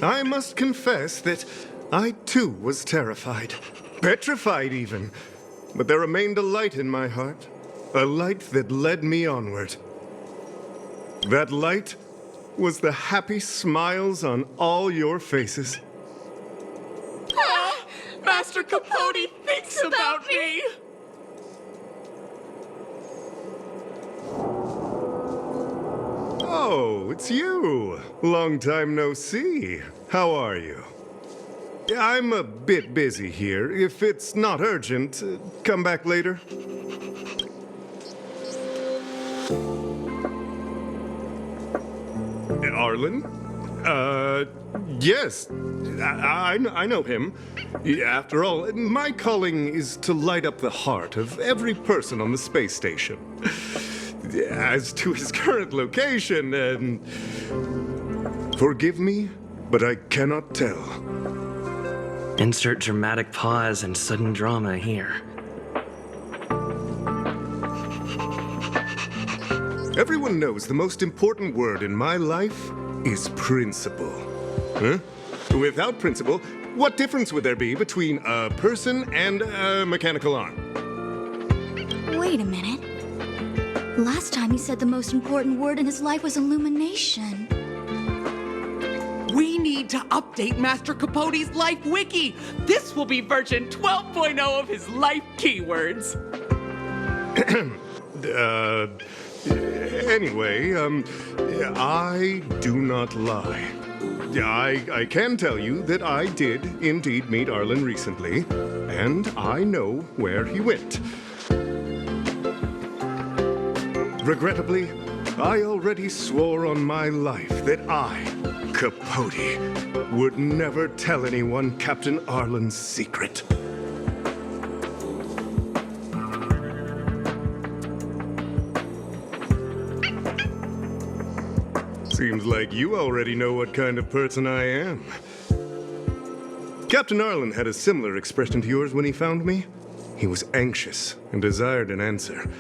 I must confess that I too was terrified, petrified even. But there remained a light in my heart, a light that led me onward. That light was the happy smiles on all your faces. Master Capote thinks about me! Oh, it's you. Long time no see. How are you? I'm a bit busy here. If it's not urgent, come back later. Arlen? Yes. I know him. After all, my calling is to light up the heart of every person on the space station. As to his current location, forgive me, but I cannot tell. Insert dramatic pause and sudden drama here. Everyone knows the most important word in my life is principle. Huh? Without principle, what difference would there be between a person and a mechanical arm? Wait a minute. Last time he said the most important word in his life was illumination. We need to update Master Capote's Life Wiki. This will be version 12.0 of his life keywords. Anyway, I do not lie. I can tell you that I did indeed meet Arlen recently, and I know where he went. Regrettably, I already swore on my life that I, Capote, would never tell anyone Captain Arlen's secret. Seems like you already know what kind of person I am. Captain Arlen had a similar expression to yours when he found me. He was anxious and desired an answer.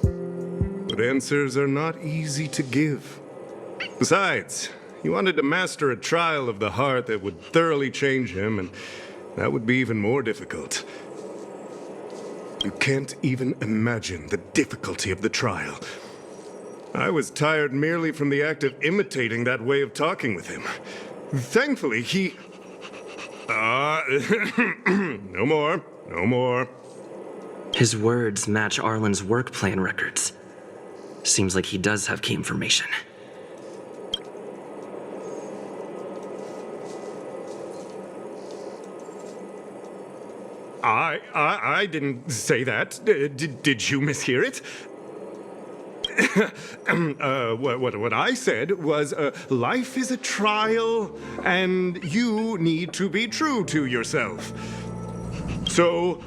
But answers are not easy to give. Besides, he wanted to master a trial of the heart that would thoroughly change him, and that would be even more difficult. You can't even imagine the difficulty of the trial. I was tired merely from the act of imitating that way of talking with him. Thankfully, he... no more. No more. His words match Arlen's work plan records. Seems like he does have key information. I didn't say that. Did you mishear it? What I said was, life is a trial, and you need to be true to yourself. So,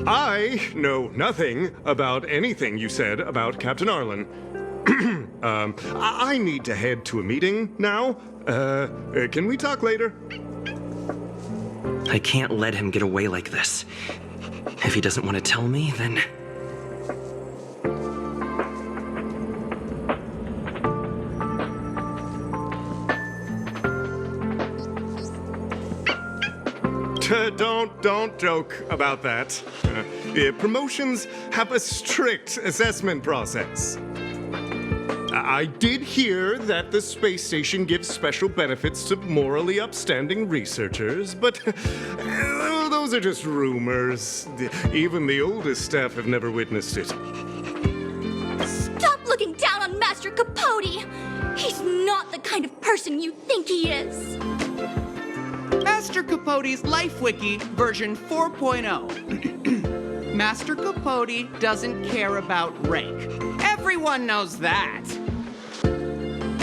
I know nothing about anything you said about Captain Arlen. I need to head to a meeting now. Can we talk later? I can't let him get away like this. If he doesn't want to tell me, then... Don't joke about that. Promotions have a strict assessment process. I did hear that the space station gives special benefits to morally upstanding researchers, but those are just rumors. Even the oldest staff have never witnessed it. Stop looking down on Master Capote! He's not the kind of person you think he is. Master Capote's Life Wiki version 4.0. Master Capote doesn't care about rank. Everyone knows that.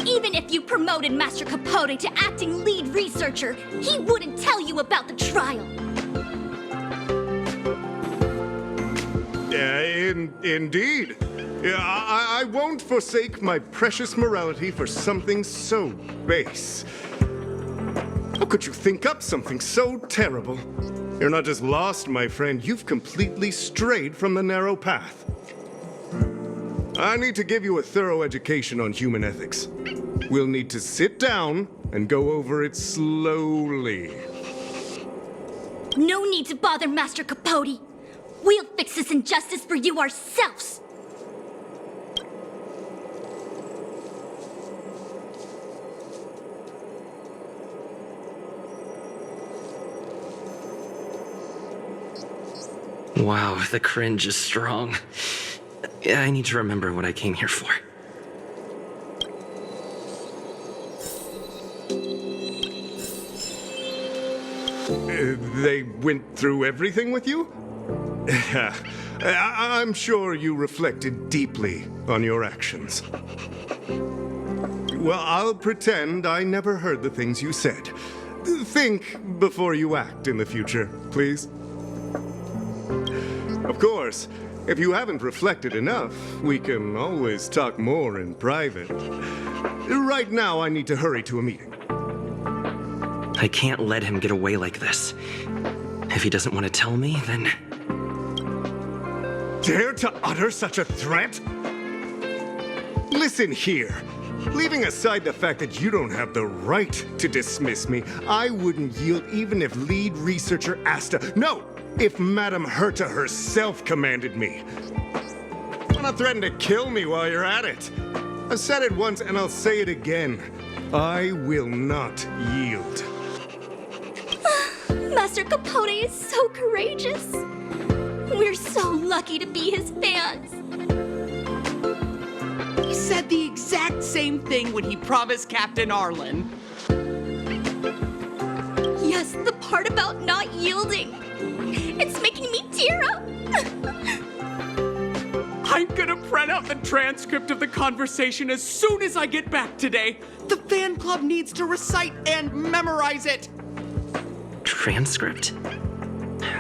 Even if you promoted Master Capote to acting lead researcher, he wouldn't tell you about the trial. Indeed. I won't forsake my precious morality for something so base. How could you think up something so terrible? You're not just lost, my friend, you've completely strayed from the narrow path. I need to give you a thorough education on human ethics. We'll need to sit down and go over it slowly. No need to bother Master Capote. We'll fix this injustice for you ourselves. Wow, the cringe is strong. I need to remember what I came here for. They went through everything with you? I'm sure you reflected deeply on your actions. Well, I'll pretend I never heard the things you said. Think before you act in the future, please. Of course, if you haven't reflected enough, we can always talk more in private. Right now, I need to hurry to a meeting. I can't let him get away like this. If he doesn't want to tell me, then... Dare to utter such a threat? Listen here. Leaving aside the fact that you don't have the right to dismiss me, I wouldn't yield even if lead researcher Asta... No! If Madame Herta herself commanded me. Wanna threaten to kill me while you're at it? I've said it once and I'll say it again. I will not yield. Master Capote is so courageous. We're so lucky to be his fans. He said the exact same thing when he promised Captain Arlen. Yes, the part about not yielding. It's making me tear up. I'm gonna print out the transcript of the conversation as soon as I get back today. The fan club needs to recite and memorize it. Transcript?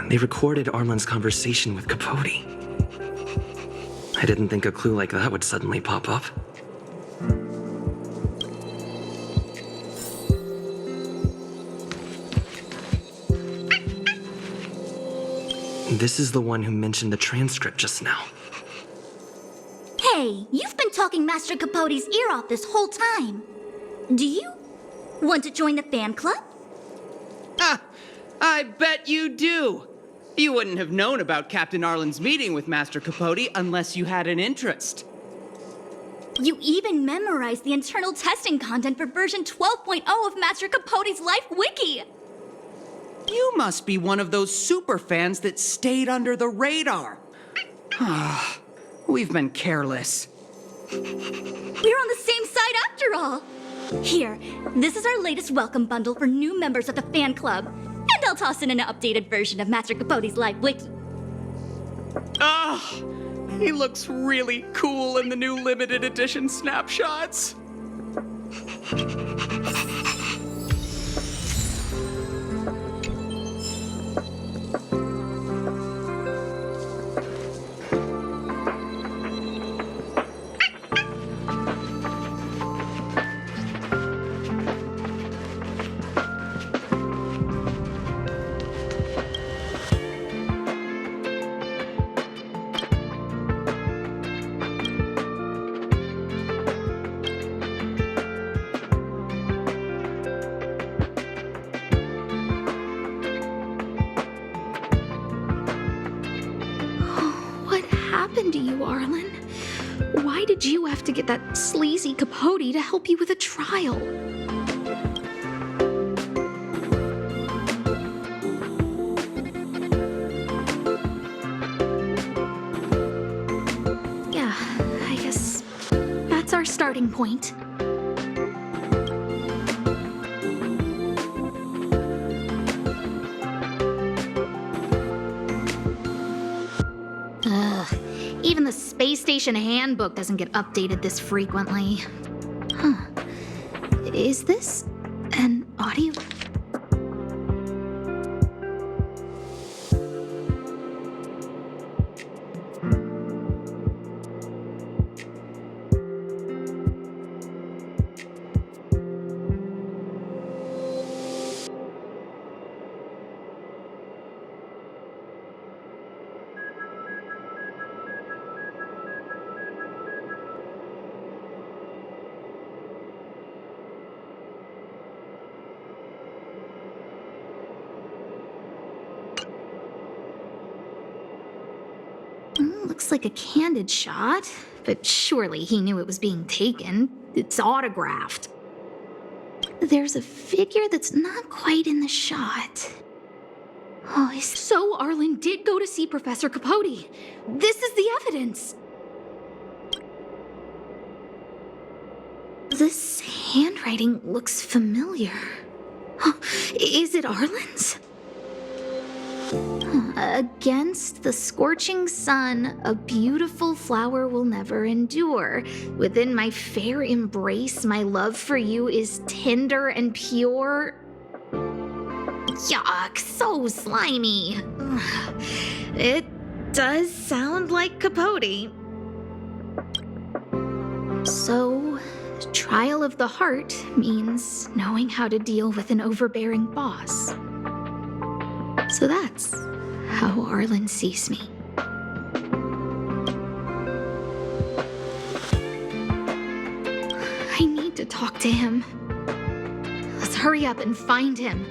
They recorded Arlen's conversation with Capote. I didn't think a clue like that would suddenly pop up. This is the one who mentioned the transcript just now. Hey, you've been talking Master Capote's ear off this whole time. Do you want to join the fan club? Ah, I bet you do. You wouldn't have known about Captain Arlen's meeting with Master Capote unless you had an interest. You even memorized the internal testing content for version 12.0 of Master Capote's Life Wiki. You must be one of those super fans that stayed under the radar. Ah, we've been careless. We're on the same side after all. Here, this is our latest welcome bundle for new members of the fan club. And I'll toss in an updated version of Master Capote's Life Wiki. Ah, he looks really cool in the new limited edition snapshots. did you have to get that sleazy Capote to help you with a trial? Yeah, I guess that's our starting point. Even the space station handbook doesn't get updated this frequently. Huh. Is this an audio? Looks like a candid shot, but surely he knew it was being taken. It's autographed. There's a figure that's not quite in the shot. Oh, so Arlen did go to see Professor Capote. This is the evidence. This handwriting looks familiar. Is it Arlen's? Against the scorching sun, a beautiful flower will never endure. Within my fair embrace, my love for you is tender and pure. Yuck, so slimy. It does sound like Capote. So, trial of the heart means knowing how to deal with an overbearing boss. So that's how Arlen sees me. I need to talk to him. Let's hurry up and find him.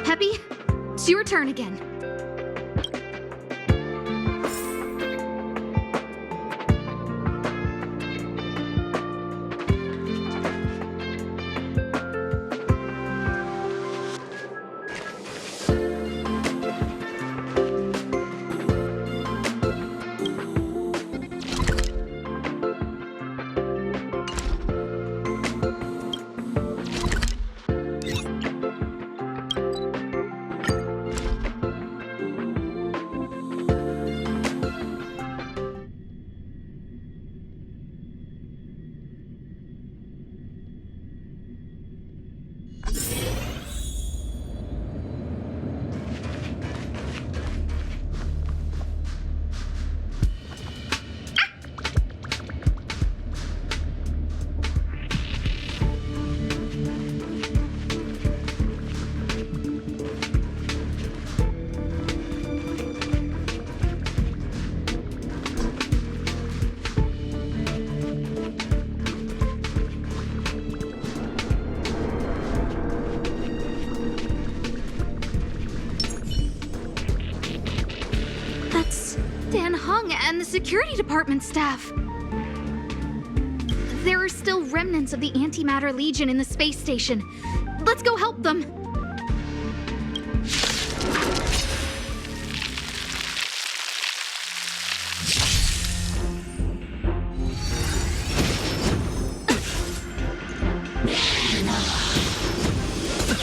Peppy, it's your turn again. And the security department staff. There are still remnants of the Antimatter Legion in the space station. Let's go help them.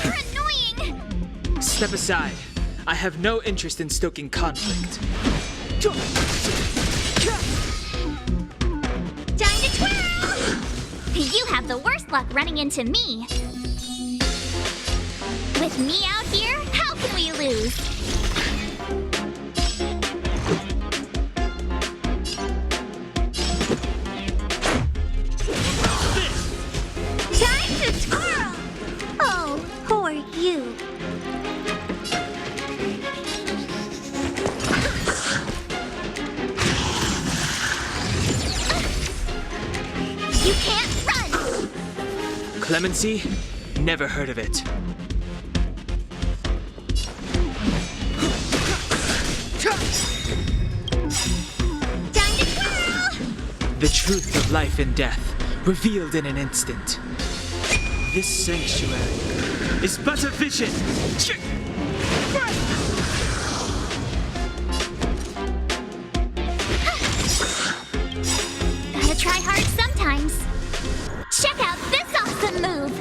You're annoying! Step aside. I have no interest in stoking conflict. Time to twirl! You have the worst luck running into me. With me out here, how can we lose? Time to twirl! Oh, poor you. You can't run! Clemency? Never heard of it. Time to twirl! The truth of life and death, revealed in an instant. This sanctuary is but a vision. Gotta try hard sometimes. Check out this awesome move.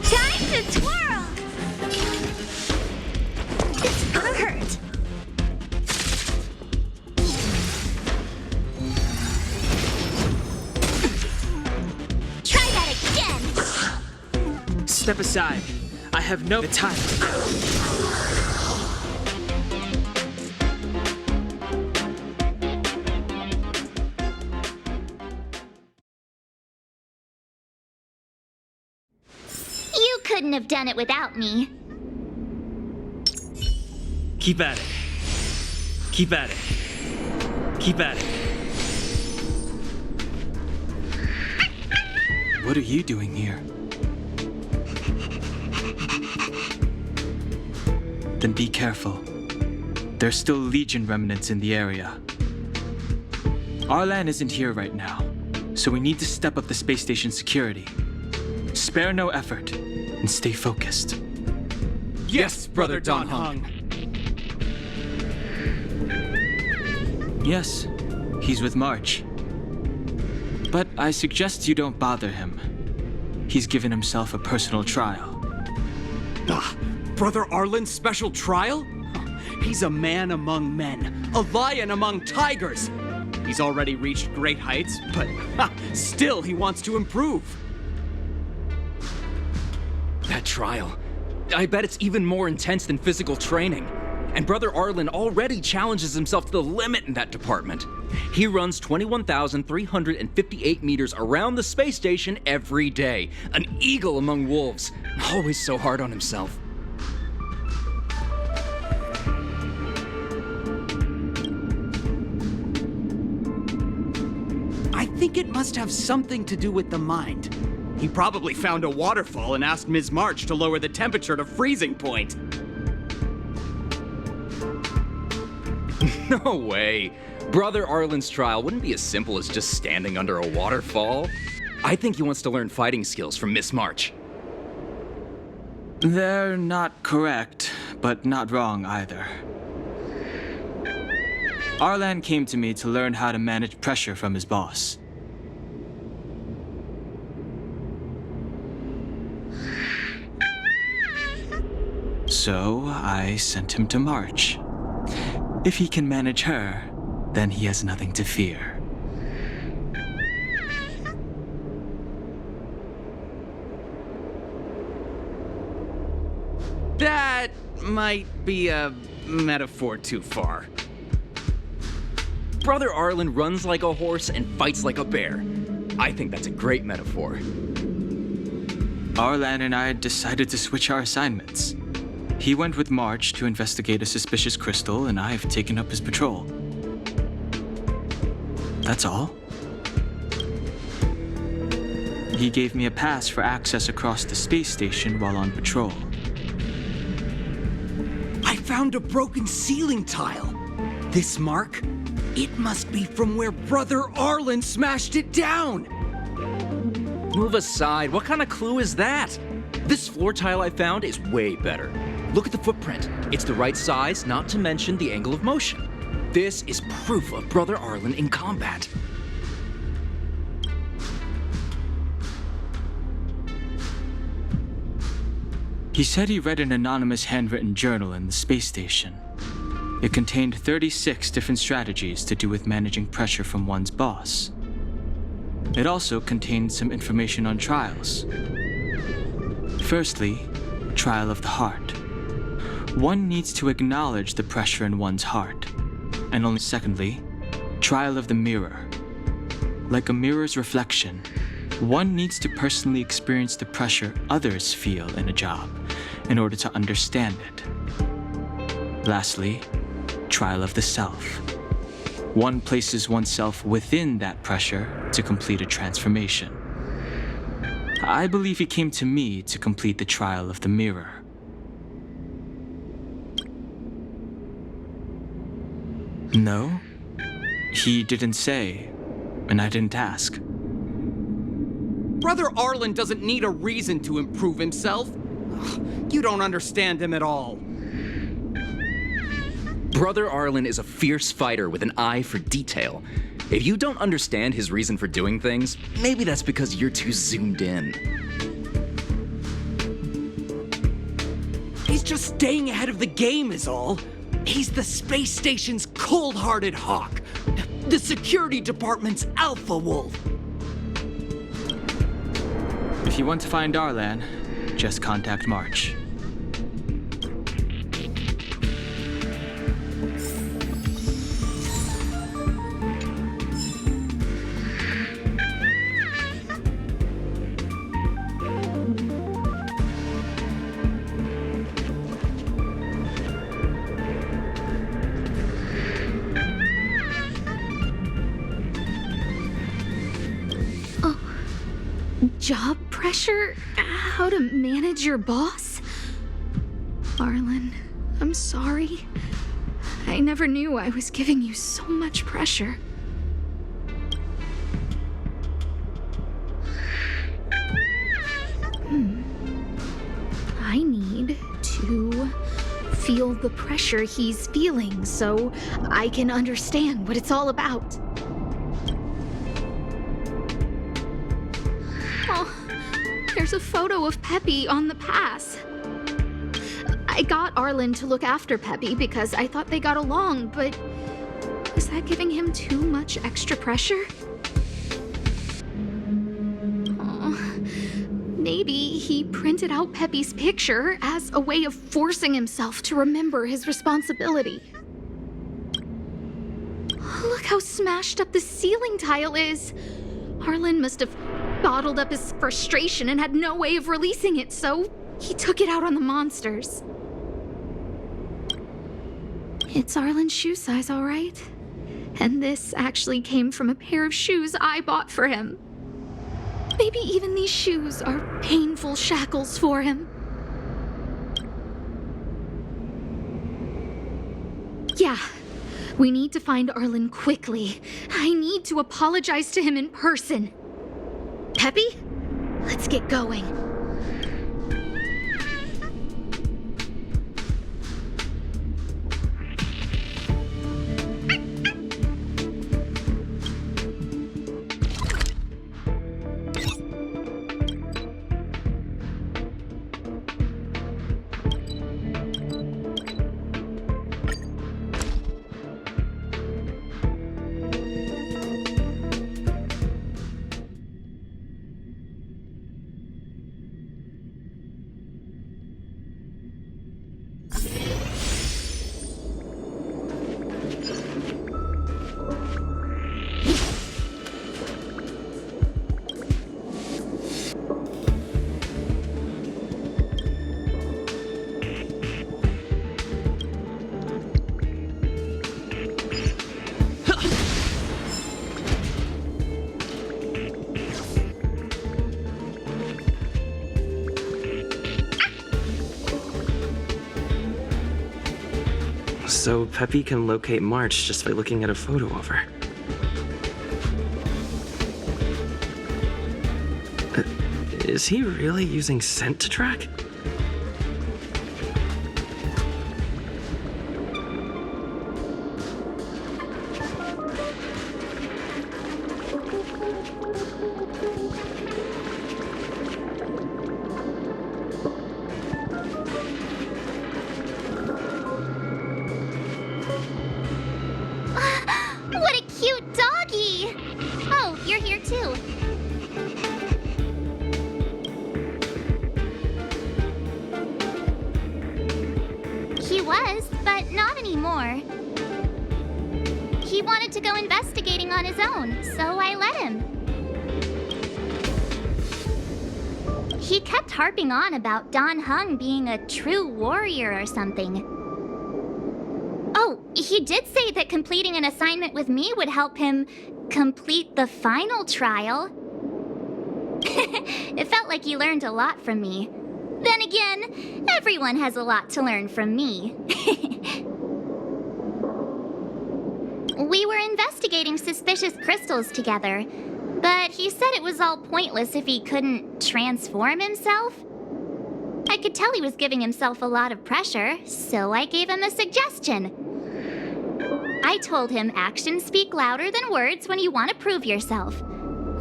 Time to twirl! It's gonna hurt. Try that again. Step aside. I have no time to kill. You couldn't have done it without me. Keep at it. Keep at it. Keep at it. What are you doing here? Then be careful. There's still Legion remnants in the area. Arlan isn't here right now, so we need to step up the space station security. Spare no effort and stay focused. Yes, Brother Don Hung. Yes, he's with March. But I suggest you don't bother him. He's given himself a personal trial. Brother Arlen's special trial? He's a man among men, a lion among tigers. He's already reached great heights, but still he wants to improve. That trial, I bet it's even more intense than physical training. And Brother Arlen already challenges himself to the limit in that department. He runs 21,358 meters around the space station every day. An eagle among wolves, always so hard on himself. I think it must have something to do with the mind. He probably found a waterfall and asked Ms. March to lower the temperature to freezing point. No way. Brother Arlen's trial wouldn't be as simple as just standing under a waterfall. I think he wants to learn fighting skills from Miss March. They're not correct, but not wrong either. Arlan came to me to learn how to manage pressure from his boss. So I sent him to March. If he can manage her, then he has nothing to fear. That might be a metaphor too far. Brother Arlen runs like a horse and fights like a bear. I think that's a great metaphor. Arlan and I decided to switch our assignments. He went with March to investigate a suspicious crystal, and I've taken up his patrol. That's all. He gave me a pass for access across the space station while on patrol. I found a broken ceiling tile. This mark? It must be from where Brother Arlen smashed it down. Move aside. What kind of clue is that? This floor tile I found is way better. Look at the footprint. It's the right size, not to mention the angle of motion. This is proof of Brother Arlen in combat. He said he read an anonymous handwritten journal in the space station. It contained 36 different strategies to do with managing pressure from one's boss. It also contained some information on trials. Firstly, trial of the heart. One needs to acknowledge the pressure in one's heart. And only secondly, trial of the mirror. Like a mirror's reflection, one needs to personally experience the pressure others feel in a job in order to understand it. Lastly, trial of the self. One places oneself within that pressure to complete a transformation. I believe he came to me to complete the trial of the mirror. No? He didn't say, and I didn't ask. Brother Arlen doesn't need a reason to improve himself. You don't understand him at all. Brother Arlen is a fierce fighter with an eye for detail. If you don't understand his reason for doing things, maybe that's because you're too zoomed in. He's just staying ahead of the game is all. He's the space station's cold-hearted hawk, the security department's alpha wolf. If you want to find Arlan, just contact March. Job pressure? How to manage your boss? Arlen, I'm sorry. I never knew I was giving you so much pressure. I need to feel the pressure he's feeling so I can understand what it's all about. There's a photo of Peppy on the pass. I got Arlen to look after Peppy because I thought they got along, but is that giving him too much extra pressure? Maybe he printed out Peppy's picture as a way of forcing himself to remember his responsibility. Look how smashed up the ceiling tile is. Arlen must have bottled up his frustration and had no way of releasing it, so he took it out on the monsters. It's Arlen's shoe size, all right. And this actually came from a pair of shoes I bought for him. Maybe even these shoes are painful shackles for him. Yeah, we need to find Arlen quickly. I need to apologize to him in person. Peppy, let's get going. So Peppy can locate March just by looking at a photo of her. Is he really using scent to track? What a cute doggy! Oh, you're here too. He was, but not anymore. He wanted to go investigating on his own, so I let him. He kept harping on about Don Hung being a true warrior or something. Oh, he did say that completing an assignment with me would help him complete the final trial. It felt like you learned a lot from me. Then again, everyone has a lot to learn from me. We were investigating suspicious crystals together, but he said it was all pointless if he couldn't transform himself. I could tell he was giving himself a lot of pressure, so I gave him a suggestion. I told him actions speak louder than words when you want to prove yourself.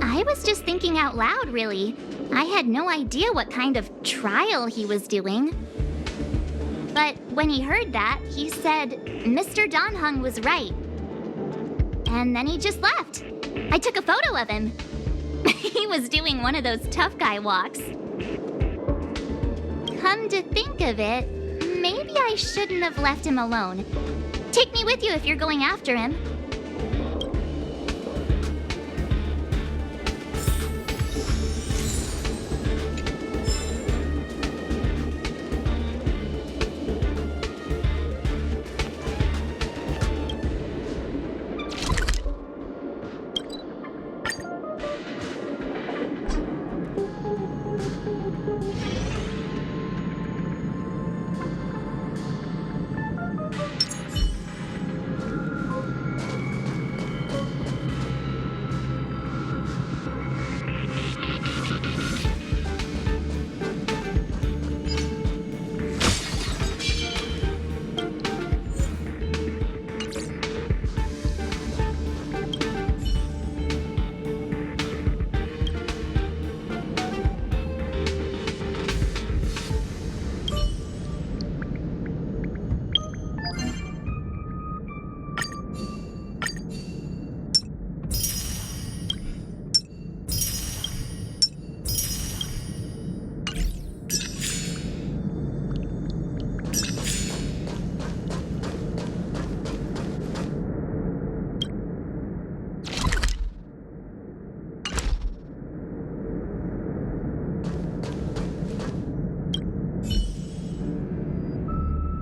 I was just thinking out loud, really. I had no idea what kind of trial he was doing. But when he heard that, he said Mr. Donhung was right. And then he just left. I took a photo of him. He was doing one of those tough guy walks. Come to think of it, maybe I shouldn't have left him alone. Take me with you if you're going after him.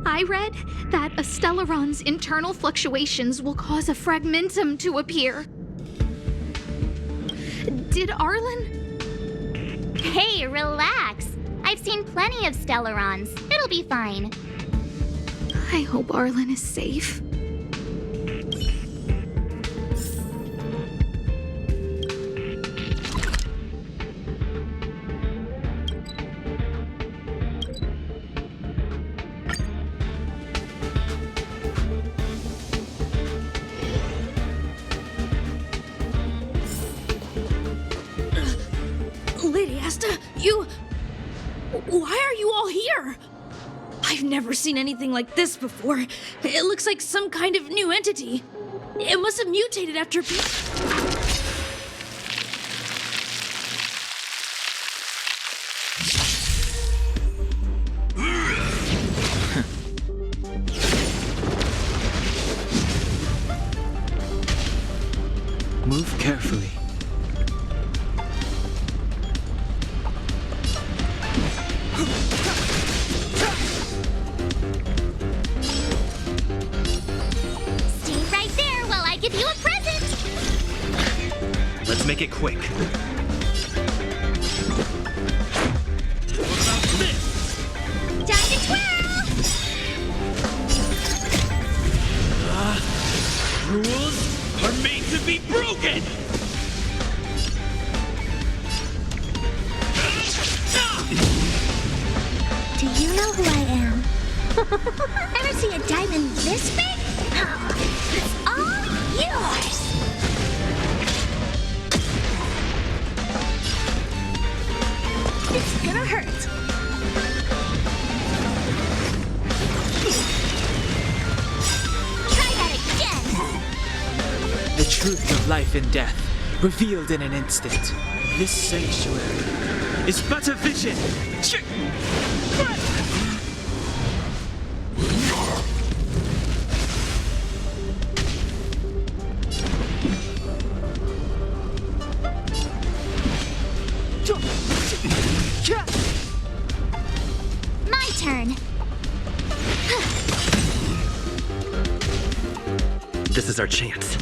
I read that a Stellaron's internal fluctuations will cause a fragmentum to appear. Did Arlen? Hey, relax. I've seen plenty of Stellarons. It'll be fine. I hope Arlen is safe. Lady Asta, you... Why are you all here? I've never seen anything like this before. It looks like some kind of new entity. It must have mutated after... Move carefully. Stay right there while I give you a present. Let's make it quick. Time to twirl! Rules are made to be broken! Do you know who I am? Ever see a diamond this big? It's all yours! It's gonna hurt. Try that again! The truth of life and death, revealed in an instant. This sanctuary is but a vision. My turn. This is our chance.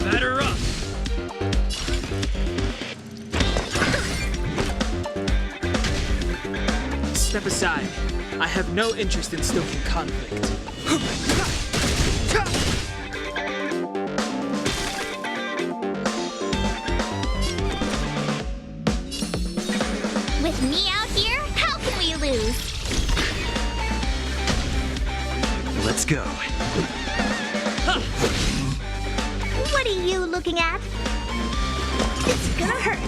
Batter up! step aside. I have no interest in stoking conflict. With me out here, how can we lose? Let's go. What are you looking at? It's gonna hurt.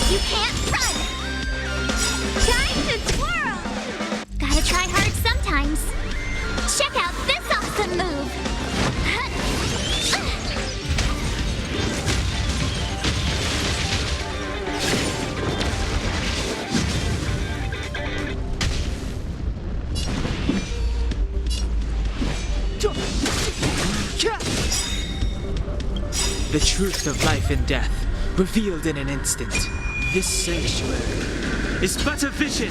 You can't run! Time to twirl! Gotta try hard sometimes. Check out this awesome move! The truth of life and death, revealed in an instant. This sanctuary is but a vision.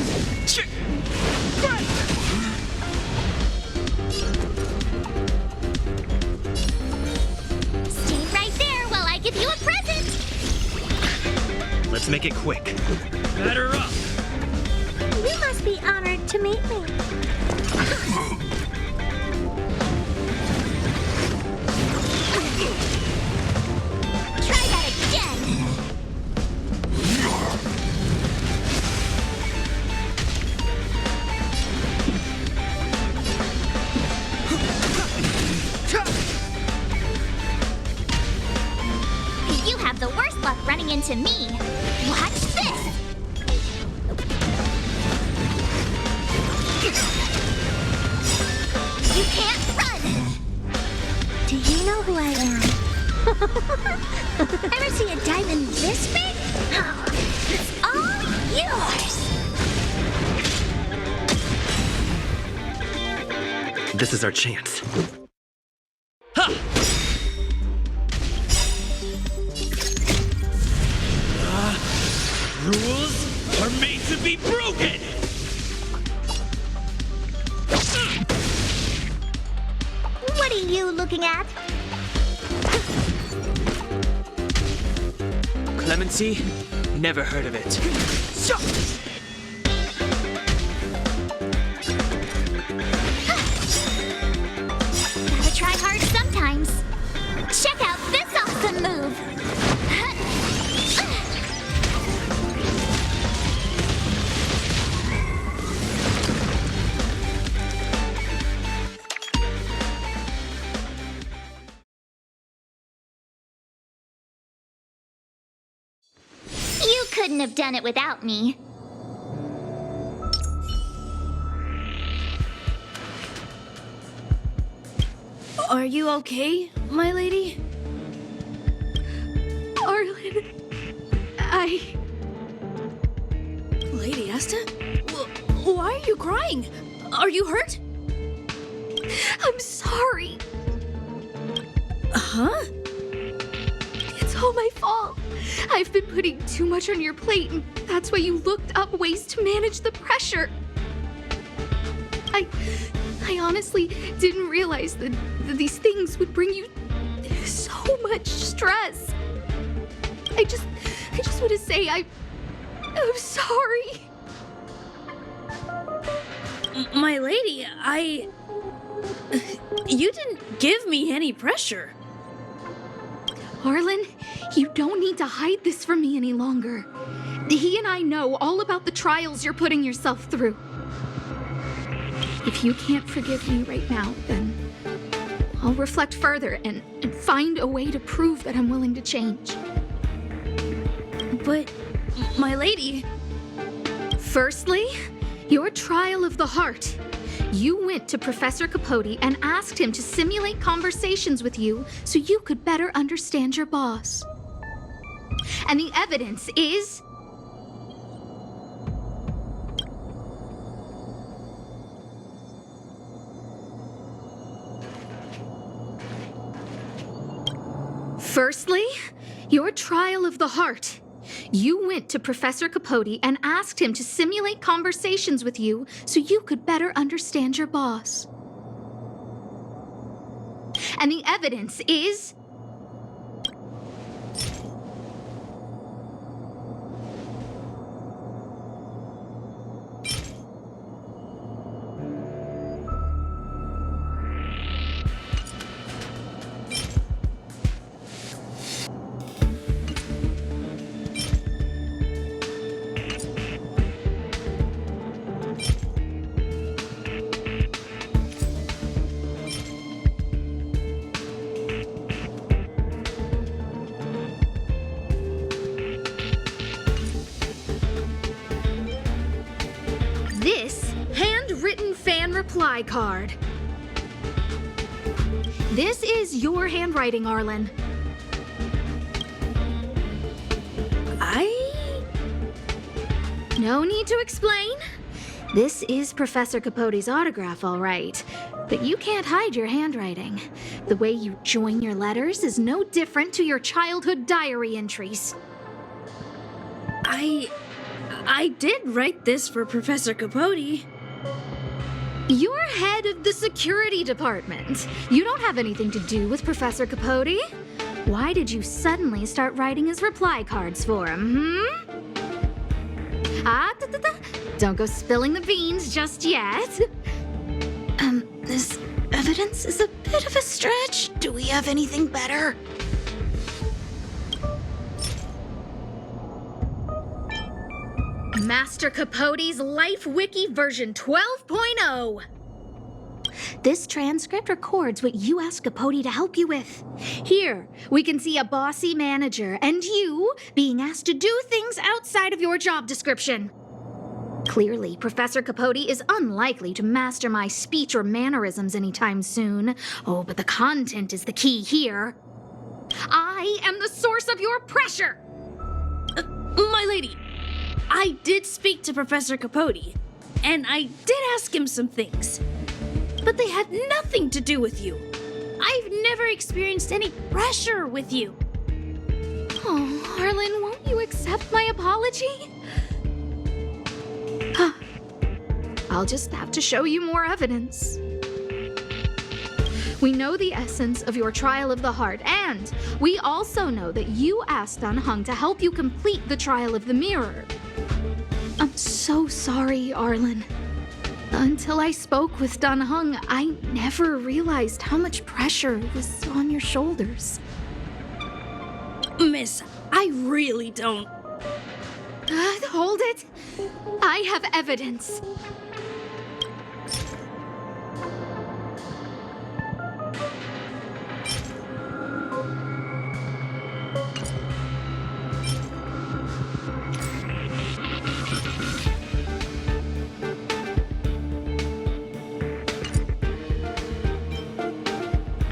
Stay right there while I give you a present! Let's make it quick. Batter up! You must be honored to meet me. Try that again! You have the worst luck running into me. Watch this! You can't run! Do you know who I am? Ever see a diamond this big? It's all yours! This is our chance. Rules are made to be broken! What are you looking at? Clemency? Never heard of it. Gotta try hard sometimes. Check out this awesome move! You couldn't have done it without me. Are you okay, my lady? Arlen, Lady Asta? Why are you crying? Are you hurt? I'm sorry. Huh? It's all my fault. I've been putting too much on your plate, and that's why you looked up ways to manage the pressure. I honestly didn't realize that these things would bring you so much stress. I just want to say I'm sorry. My lady, you didn't give me any pressure. Arlen, you don't need to hide this from me any longer. He and I know all about the trials you're putting yourself through. If you can't forgive me right now, then I'll reflect further and find a way to prove that I'm willing to change. But, my lady... Firstly, your trial of the heart. You went to Professor Capote and asked him to simulate conversations with you so you could better understand your boss. And the evidence is... Firstly, your trial of the heart. You went to Professor Capote and asked him to simulate conversations with you so you could better understand your boss. And the evidence is... reply card. This is your handwriting, Arlen. No need to explain. This is Professor Capote's autograph, all right. But you can't hide your handwriting. The way you join your letters is no different to your childhood diary entries. I did write this for Professor Capote. You're head of the security department. You don't have anything to do with Professor Capote. Why did you suddenly start writing his reply cards for him, Don't go spilling the beans just yet. This evidence is a bit of a stretch. Do we have anything better? Master Capote's Life Wiki version 12.0. This transcript records what you asked Capote to help you with. Here, we can see a bossy manager and you being asked to do things outside of your job description. Clearly, Professor Capote is unlikely to master my speech or mannerisms anytime soon. Oh, but the content is the key here. I am the source of your pressure! My lady, I did speak to Professor Capote, and I did ask him some things. But they had nothing to do with you. I've never experienced any pressure with you. Oh, Arlen, won't you accept my apology? I'll just have to show you more evidence. We know the essence of your trial of the heart, and we also know that you asked Dunhung to help you complete the trial of the mirror. I'm so sorry, Arlen. Until I spoke with Dunhung, I never realized how much pressure was on your shoulders. Miss, I really don't. Hold it. I have evidence.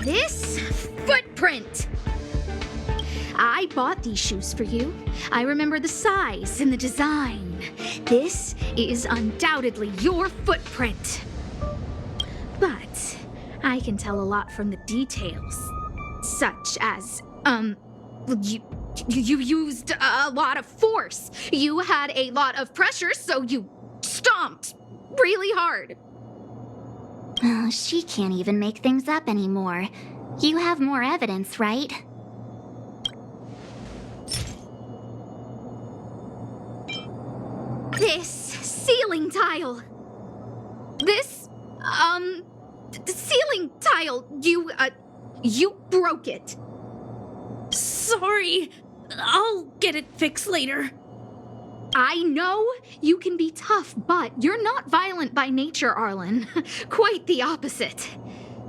This footprint. I bought these shoes for you. I remember the size and the design. This is undoubtedly your footprint. But I can tell a lot from the details, such as, you used a lot of force. You had a lot of pressure, so you stomped really hard. Oh, she can't even make things up anymore. You have more evidence, right? This ceiling tile. This, ceiling tile, you broke it. Sorry. I'll get it fixed later. I know you can be tough, but you're not violent by nature, Arlen. Quite the opposite.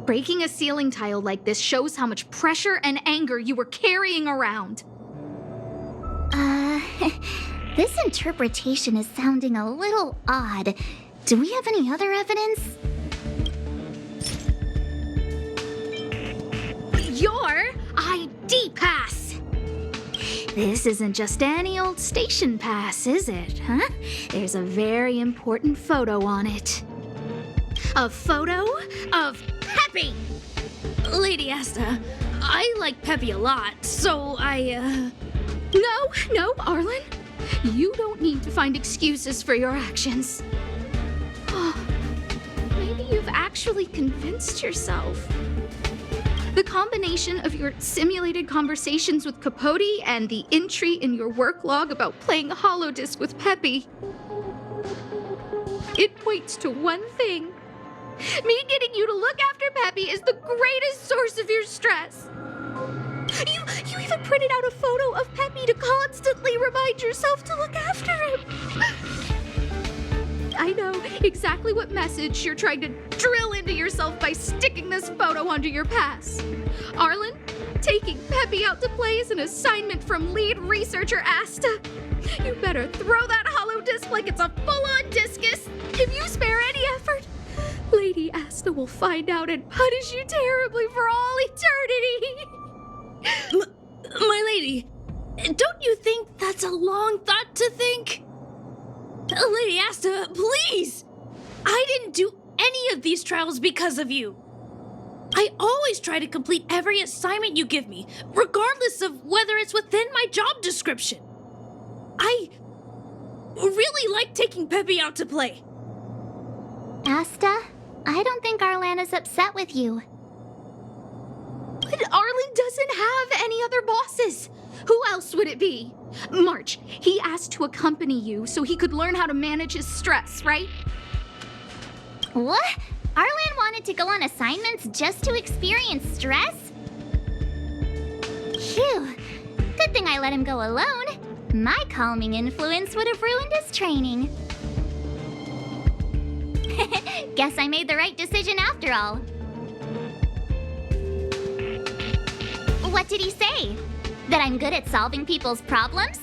Breaking a ceiling tile like this shows how much pressure and anger you were carrying around. This interpretation is sounding a little odd. Do we have any other evidence? Your ID pass! This isn't just any old station pass, is it, huh? There's a very important photo on it. A photo of Peppy! Lady Asta, I like Peppy a lot, so No, Arlen. You don't need to find excuses for your actions. Maybe you've actually convinced yourself. The combination of your simulated conversations with Capote and the entry in your work log about playing holodisc with Peppy, it points to one thing. Me getting you to look after Peppy is the greatest source of your stress. You even printed out a photo of Peppy to constantly remind yourself to look after him. I know exactly what message you're trying to drill into yourself by sticking this photo onto your pass. Arlen, taking Peppy out to play is an assignment from lead researcher Asta. You better throw that holodisc like it's a full-on discus. If you spare any effort, Lady Asta will find out and punish you terribly for all eternity. My lady, don't you think that's a long thought to think? Lady Asta, please! I didn't do any of these trials because of you. I always try to complete every assignment you give me, regardless of whether it's within my job description. I really like taking Peppy out to play. Asta, I don't think Arlan is upset with you. But Arlen doesn't have any other bosses. Who else would it be? March, he asked to accompany you so he could learn how to manage his stress, right? What? Arlan wanted to go on assignments just to experience stress? Phew. Good thing I let him go alone. My calming influence would have ruined his training. Guess I made the right decision after all. What did he say? That I'm good at solving people's problems?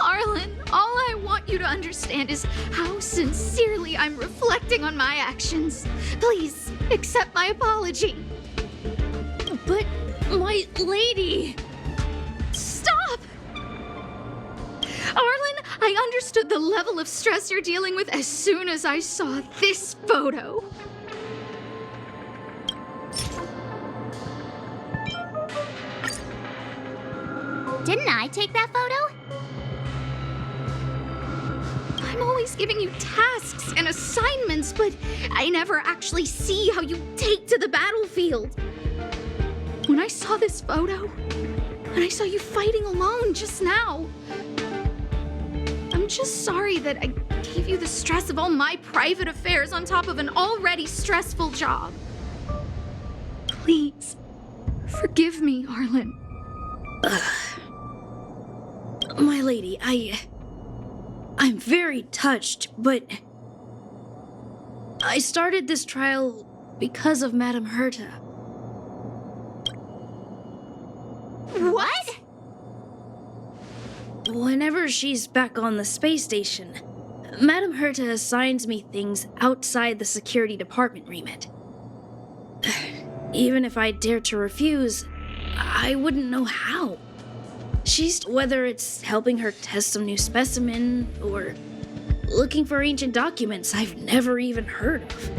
Arlen, all I want you to understand is how sincerely I'm reflecting on my actions. Please, accept my apology. But, my lady... Stop! Arlen, I understood the level of stress you're dealing with as soon as I saw this photo. Didn't I take that photo? I'm always giving you tasks and assignments, but I never actually see how you take to the battlefield. When I saw this photo, and I saw you fighting alone just now, I'm just sorry that I gave you the stress of all my private affairs on top of an already stressful job. Please, forgive me, Arlen. My lady, I'm very touched, but I started this trial because of Madame Herta. What? Whenever she's back on the space station, Madame Herta assigns me things outside the security department remit. Even if I dared to refuse, I wouldn't know how. Whether it's helping her test some new specimen, or looking for ancient documents I've never even heard of.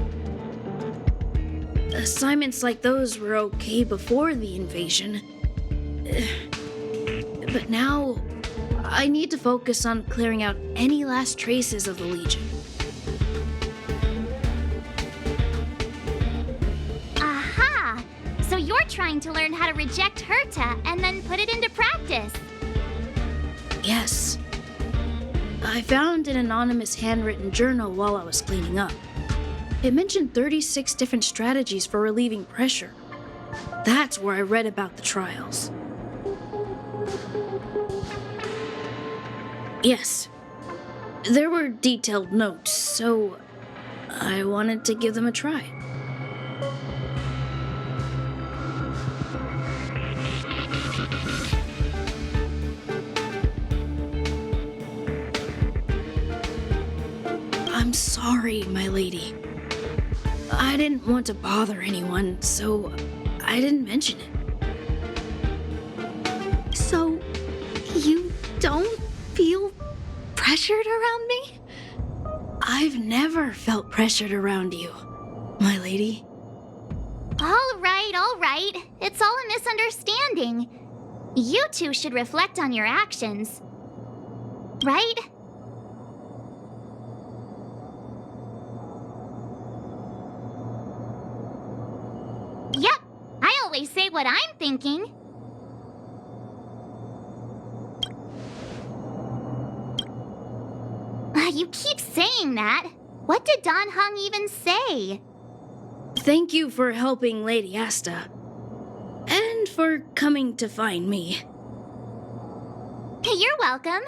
Assignments like those were okay before the invasion. But now, I need to focus on clearing out any last traces of the Legion. Aha! So you're trying to learn how to reject Herta and then put it into practice. Yes. I found an anonymous handwritten journal while I was cleaning up. It mentioned 36 different strategies for relieving pressure. That's where I read about the trials. Yes. There were detailed notes, so I wanted to give them a try. I'm sorry, my lady. I didn't want to bother anyone, so I didn't mention it. So, you don't feel pressured around me? I've never felt pressured around you, my lady. All right. It's all a misunderstanding. You two should reflect on your actions. Right? Yep, I always say what I'm thinking. You keep saying that. What did Don Hung even say? Thank you for helping Lady Asta. And for coming to find me. You're welcome.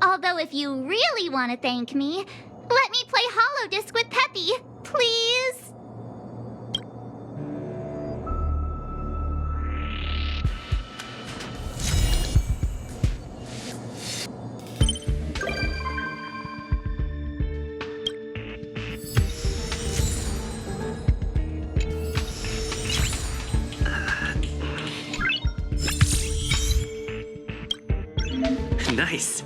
Although if you really want to thank me, let me play Holodisc with Peppy, please. Nice.